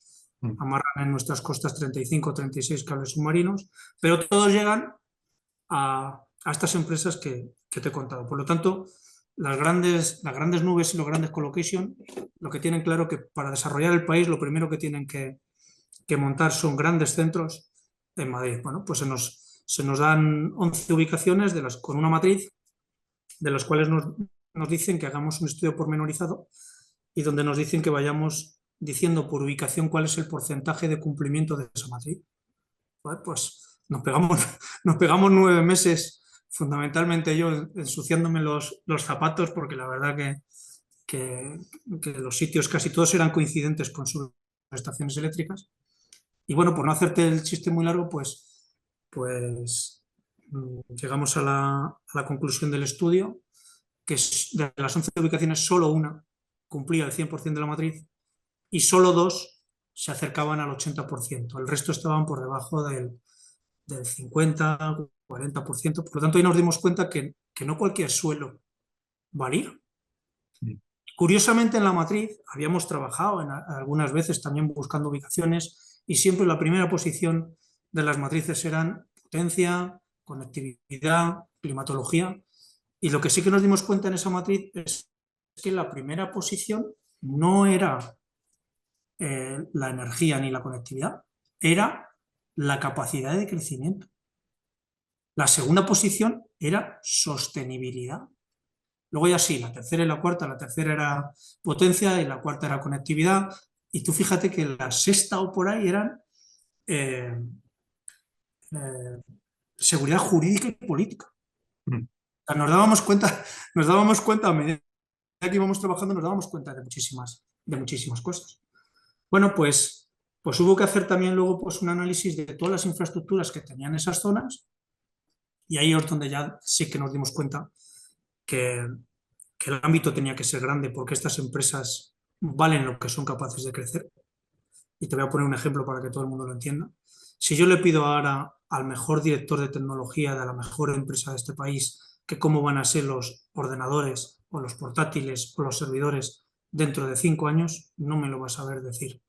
Mm. Amarran en nuestras costas 35 o 36 cables submarinos, pero todos llegan a estas empresas que te he contado. Por lo tanto, las grandes nubes y los grandes colocation, lo que tienen claro que para desarrollar el país, lo primero que tienen que montar son grandes centros en Madrid. Bueno, pues se nos dan 11 ubicaciones con una matriz, de las cuales nos dicen que hagamos un estudio pormenorizado y donde nos dicen que vayamos diciendo por ubicación cuál es el porcentaje de cumplimiento de esa matriz. Bueno, pues nos pegamos 9 meses, fundamentalmente yo ensuciándome los zapatos, porque la verdad que los sitios casi todos eran coincidentes con sus estaciones eléctricas. Y bueno, por no hacerte el chiste muy largo, pues llegamos a la conclusión del estudio, que de las 11 ubicaciones solo una cumplía el 100% de la matriz y solo dos se acercaban al 80%. El resto estaban por debajo del 50, 40%. Por lo tanto, ahí nos dimos cuenta que no cualquier suelo valía. Mm. Curiosamente, en la matriz habíamos trabajado algunas veces también buscando ubicaciones y siempre la primera posición de las matrices eran potencia, conectividad, climatología. Y lo que sí que nos dimos cuenta en esa matriz es que la primera posición no era la energía ni la conectividad, era la capacidad de crecimiento. La segunda posición era sostenibilidad. Luego ya sí, la tercera y la cuarta, la tercera era potencia y la cuarta era conectividad. Y tú fíjate que la sexta o por ahí eran eh, eh, seguridad jurídica y política. Mm. O sea, nos dábamos cuenta a medida que íbamos trabajando, nos dábamos cuenta de muchísimas cosas. Bueno, pues hubo que hacer también luego pues, un análisis de todas las infraestructuras que tenían esas zonas y ahí es donde ya sí que nos dimos cuenta que, que el ámbito tenía que ser grande porque estas empresas valen lo que son capaces de crecer. Y te voy a poner un ejemplo para que todo el mundo lo entienda. Si yo le pido ahora al mejor director de tecnología de la mejor empresa de este país que cómo van a ser los ordenadores o los portátiles o los servidores dentro de 5 años, no me lo va a saber decir.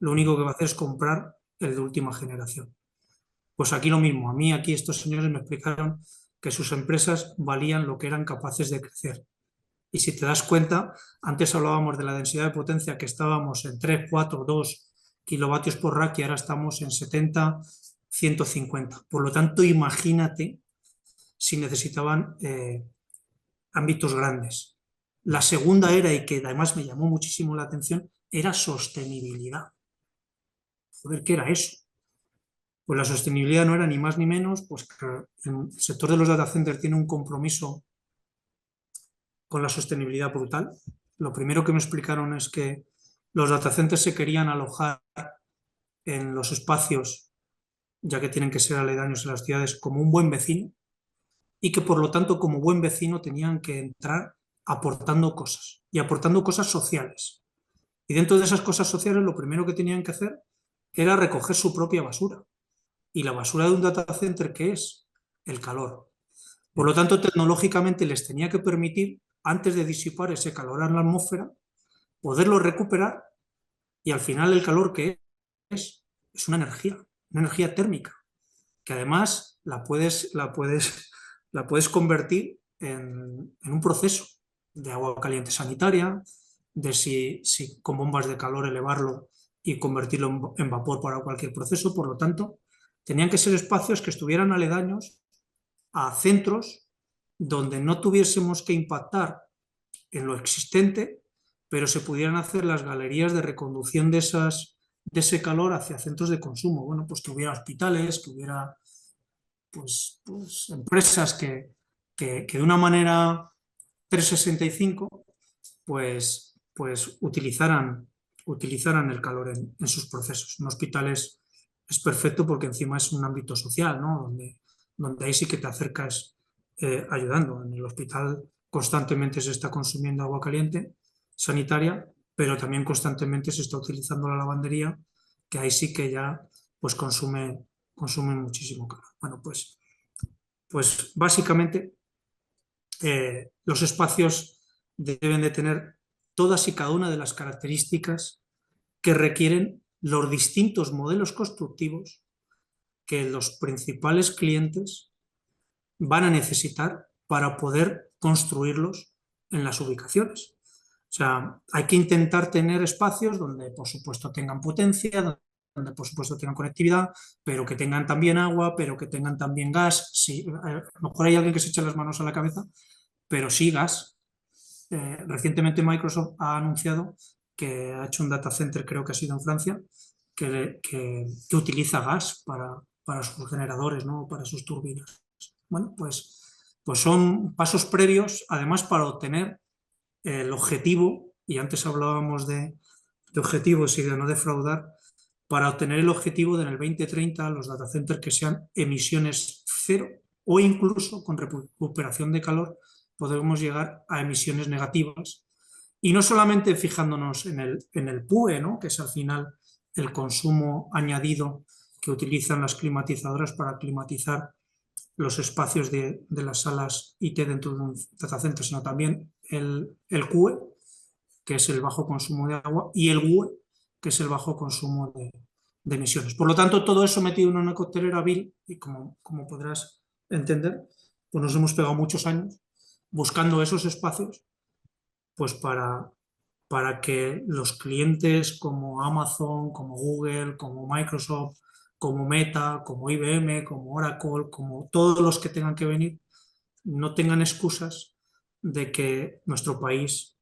Lo único que va a hacer es comprar el de última generación. Pues aquí lo mismo. A mí aquí estos señores me explicaron que sus empresas valían lo que eran capaces de crecer. Y si te das cuenta, antes hablábamos de la densidad de potencia que estábamos en 3, 4, 2 kilovatios por rack y ahora estamos en 70, 150. Por lo tanto, imagínate si necesitaban ámbitos grandes. La segunda era, y que además me llamó muchísimo la atención, era sostenibilidad. Joder, ¿qué era eso? Pues la sostenibilidad no era ni más ni menos, pues que el sector de los data centers tiene un compromiso con la sostenibilidad brutal. Lo primero que me explicaron es que los data centers se querían alojar en los espacios, ya que tienen que ser aledaños en las ciudades, como un buen vecino, y que por lo tanto, como buen vecino, tenían que entrar aportando cosas y aportando cosas sociales. Y dentro de esas cosas sociales, lo primero que tenían que hacer era recoger su propia basura. Y la basura de un data center, ¿qué es? El calor. Por lo tanto, tecnológicamente les tenía que permitir, antes de disipar ese calor en la atmósfera, poderlo recuperar y al final el calor que es una energía térmica, que además la puedes convertir en un proceso de agua caliente sanitaria, de si con bombas de calor elevarlo y convertirlo en vapor para cualquier proceso. Por lo tanto, tenían que ser espacios que estuvieran aledaños a centros donde no tuviésemos que impactar en lo existente, pero se pudieran hacer las galerías de reconducción de ese calor hacia centros de consumo. Bueno, pues que hubiera hospitales, que hubiera pues empresas que de una manera 365 pues utilizaran el calor en sus procesos. Un hospital es perfecto porque encima es un ámbito social, ¿no? Donde ahí sí que te acercas ayudando. En el hospital constantemente se está consumiendo agua caliente sanitaria, pero también constantemente se está utilizando la lavandería, que ahí sí que ya pues consume muchísimo calor. Bueno, pues básicamente los espacios deben de tener todas y cada una de las características que requieren los distintos modelos constructivos que los principales clientes van a necesitar para poder construirlos en las ubicaciones. O sea, hay que intentar tener espacios donde, por supuesto, tengan potencia, donde, por supuesto, tengan conectividad, pero que tengan también agua, pero que tengan también gas. Sí, a lo mejor hay alguien que se echa las manos a la cabeza, pero sí gas. Recientemente Microsoft ha anunciado que ha hecho un data center, creo que ha sido en Francia, que utiliza gas para sus generadores, ¿no? Para sus turbinas. Bueno, pues son pasos previos, además, para obtener el objetivo, y antes hablábamos de objetivos y de no defraudar, para obtener el objetivo de en el 2030 los data centers que sean emisiones cero o incluso con recuperación de calor podemos llegar a emisiones negativas. Y no solamente fijándonos en el PUE, ¿no? Que es al final el consumo añadido que utilizan las climatizadoras para climatizar los espacios de las salas IT dentro de un data center, sino también el QE, que es el bajo consumo de agua, y el WUE, que es el bajo consumo de emisiones. Por lo tanto, todo eso metido en una coctelera vil, y como podrás entender, pues nos hemos pegado muchos años buscando esos espacios pues para que los clientes como Amazon, como Google, como Microsoft, como Meta, como IBM, como Oracle, como todos los que tengan que venir, no tengan excusas de que nuestro país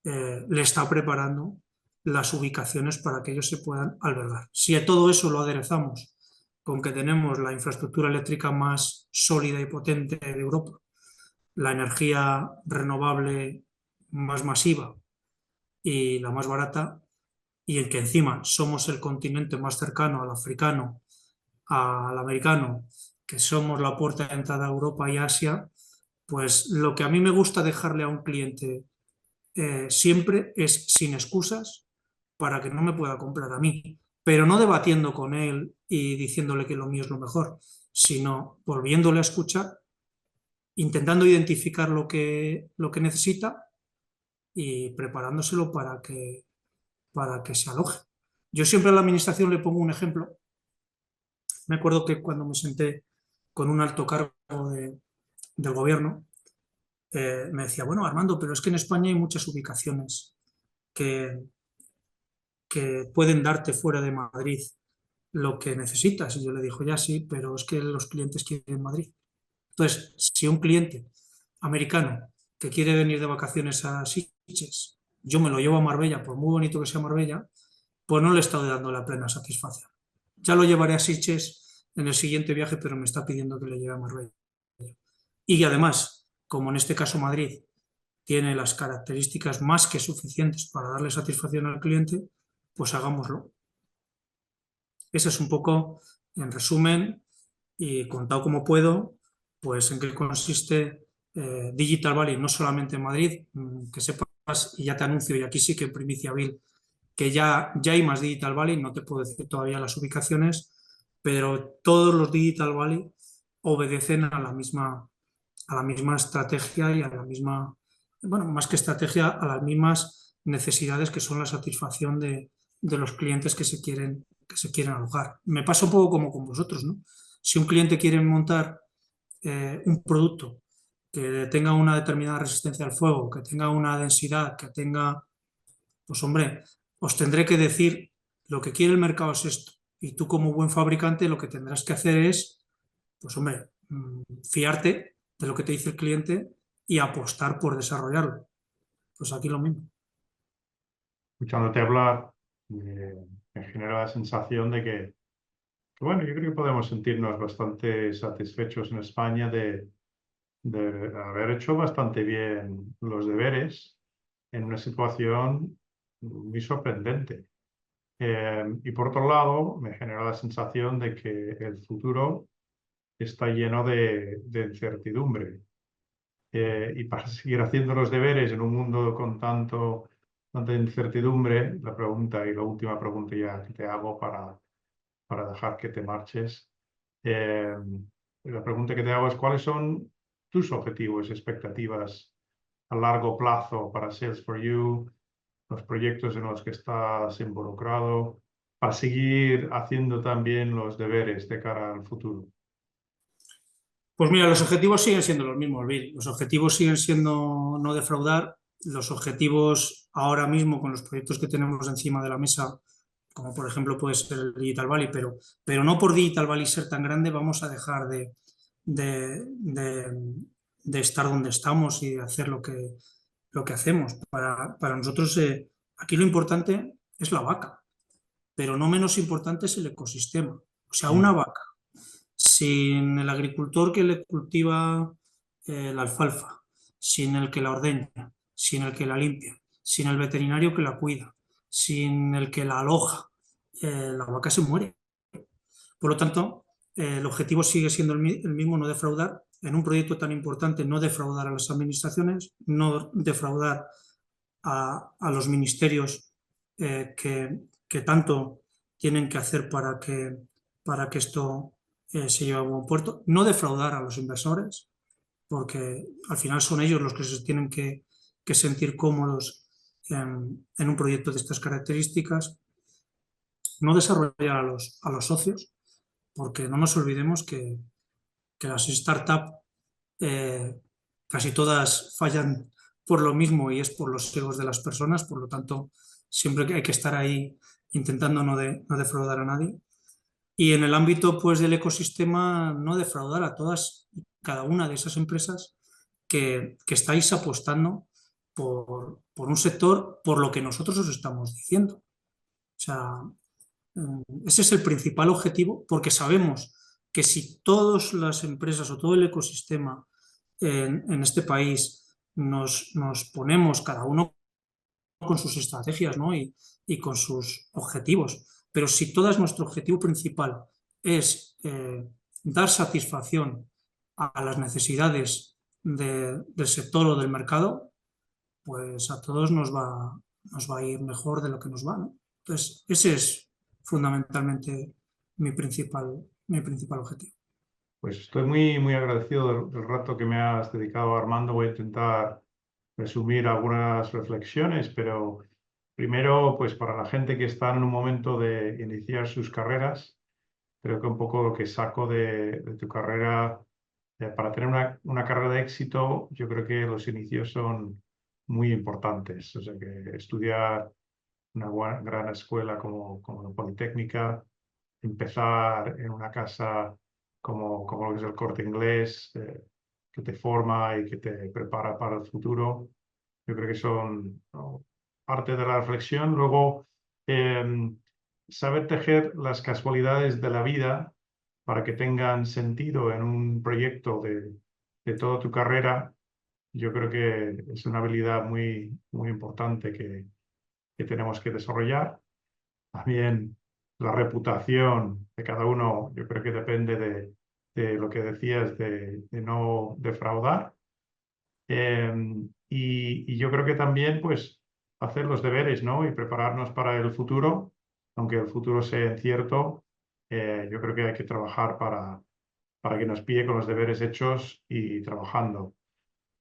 le está preparando las ubicaciones para que ellos se puedan albergar. Si a todo eso lo aderezamos con que tenemos la infraestructura eléctrica más sólida y potente de Europa, la energía renovable más masiva y la más barata, y en que encima somos el continente más cercano al africano, al americano, que somos la puerta de entrada a Europa y Asia, pues lo que a mí me gusta dejarle a un cliente siempre es sin excusas para que no me pueda comprar a mí, pero no debatiendo con él y diciéndole que lo mío es lo mejor, sino volviéndole a escuchar, intentando identificar lo que necesita y preparándoselo para que se aloje. Yo siempre a la administración le pongo un ejemplo. Me acuerdo que cuando me senté con un alto cargo del gobierno, me decía, bueno, Armando, pero es que en España hay muchas ubicaciones que, que pueden darte fuera de Madrid lo que necesitas. Y yo le digo, ya sí, pero es que los clientes quieren Madrid. Entonces, si un cliente americano que quiere venir de vacaciones a Sitges, yo me lo llevo a Marbella, por muy bonito que sea Marbella, pues no le he estado dando la plena satisfacción. Ya lo llevaré a Sitges en el siguiente viaje, pero me está pidiendo que le lleve a Marbella. Y además, como en este caso Madrid tiene las características más que suficientes para darle satisfacción al cliente, pues hagámoslo. Ese es un poco, en resumen, y contado como puedo, pues en qué consiste Digital Valley, no solamente en Madrid, que sepas, y ya te anuncio, y aquí sí que en primicia Bill, que ya hay más Digital Valley, no te puedo decir todavía las ubicaciones, pero todos los Digital Valley obedecen a la misma estrategia y a la misma, bueno, más que estrategia, a las mismas necesidades que son la satisfacción de los clientes que se quieren alojar. Me pasa un poco como con vosotros, ¿no? Si un cliente quiere montar un producto que tenga una determinada resistencia al fuego, que tenga una densidad, que tenga, pues hombre, os tendré que decir lo que quiere el mercado es esto. Y tú como buen fabricante lo que tendrás que hacer es, pues hombre, fiarte de lo que te dice el cliente y apostar por desarrollarlo. Pues aquí lo mismo. Escuchándote hablar, me genera la sensación de que, bueno, yo creo que podemos sentirnos bastante satisfechos en España de haber hecho bastante bien los deberes en una situación muy sorprendente. Y por otro lado, me genera la sensación de que el futuro está lleno de incertidumbre. Y para seguir haciendo los deberes en un mundo con tanta incertidumbre, la pregunta y la última pregunta ya que te hago para dejar que te marches, eh, la pregunta que te hago es ¿cuáles son tus objetivos y expectativas a largo plazo para Sales for You, los proyectos en los que estás involucrado, para seguir haciendo también los deberes de cara al futuro? Pues mira, los objetivos siguen siendo los mismos, Bill. Los objetivos siguen siendo no defraudar. Los objetivos ahora mismo con los proyectos que tenemos encima de la mesa, como por ejemplo puede ser el Digital Valley, pero no por Digital Valley ser tan grande vamos a dejar de, de- de estar donde estamos y de hacer lo que hacemos. Para nosotros aquí lo importante es la vaca, pero no menos importante es el ecosistema. O sea, una Mm, vaca sin el agricultor que le cultiva la alfalfa, sin el que la ordeña, sin el que la limpia, sin el veterinario que la cuida, sin el que la aloja, la vaca se muere. Por lo tanto, el objetivo sigue siendo el mismo, no defraudar. En un proyecto tan importante, no defraudar a las administraciones, no defraudar a los ministerios que tanto tienen que hacer para que esto se lleve a buen puerto, no defraudar a los inversores, porque al final son ellos los que se tienen que sentir cómodos en un proyecto de estas características, no desarrollar a los socios, porque no nos olvidemos que las startups casi todas fallan por lo mismo y es por los egos de las personas, por lo tanto, siempre que hay que estar ahí intentando no defraudar a nadie. Y en el ámbito pues, del ecosistema, no defraudar a todas y cada una de esas empresas que estáis apostando por un sector por lo que nosotros os estamos diciendo. O sea, ese es el principal objetivo porque sabemos que si todas las empresas o todo el ecosistema en este país nos ponemos cada uno con sus estrategias, ¿no? Y con sus objetivos, pero si todo nuestro objetivo principal es dar satisfacción a las necesidades del sector o del mercado, pues a todos nos va a ir mejor de lo que nos va, ¿no? Entonces, ese es fundamentalmente mi principal objetivo. Pues estoy muy, muy agradecido del rato que me has dedicado, Armando. Voy a intentar resumir algunas reflexiones, pero primero, pues para la gente que está en un momento de iniciar sus carreras, creo que un poco lo que saco de tu carrera, para tener una carrera de éxito, yo creo que los inicios son muy importantes. O sea, que estudiar una gran escuela como la Politécnica, empezar en una casa como lo que es el Corte Inglés, que te forma y que te prepara para el futuro. Yo creo que son, ¿no?, parte de la reflexión. Luego, eh, saber tejer las casualidades de la vida para que tengan sentido en un proyecto de toda tu carrera, yo creo que es una habilidad muy, muy importante que tenemos que desarrollar. También la reputación de cada uno, yo creo que depende de lo que decías, de no defraudar. Eh, y yo creo que también, pues, hacer los deberes, ¿no? Y prepararnos para el futuro, aunque el futuro sea incierto, yo creo que hay que trabajar para que nos pille con los deberes hechos y trabajando.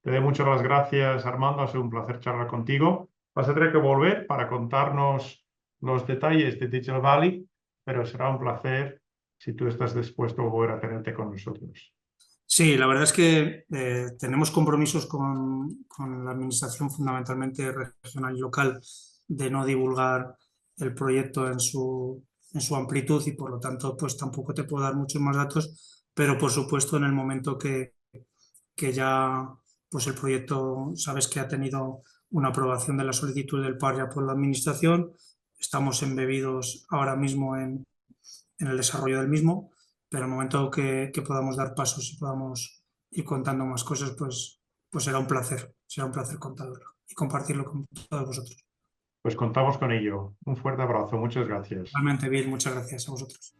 Te doy muchas las gracias, Armando. Ha sido un placer charlar contigo. Vas a tener que volver para contarnos los detalles de Digital Valley, pero será un placer si tú estás dispuesto a volver a tenerte con nosotros. Sí, la verdad es que tenemos compromisos con la administración fundamentalmente regional y local de no divulgar el proyecto en su amplitud y por lo tanto pues tampoco te puedo dar muchos más datos, pero por supuesto en el momento que ya pues el proyecto sabes que ha tenido una aprobación de la solicitud del PAR ya por la administración, estamos embebidos ahora mismo en el desarrollo del mismo, pero en el momento que podamos dar pasos y podamos ir contando más cosas, pues será un placer contarlo y compartirlo con todos vosotros. Pues contamos con ello. Un fuerte abrazo. Muchas gracias. Realmente bien, muchas gracias a vosotros.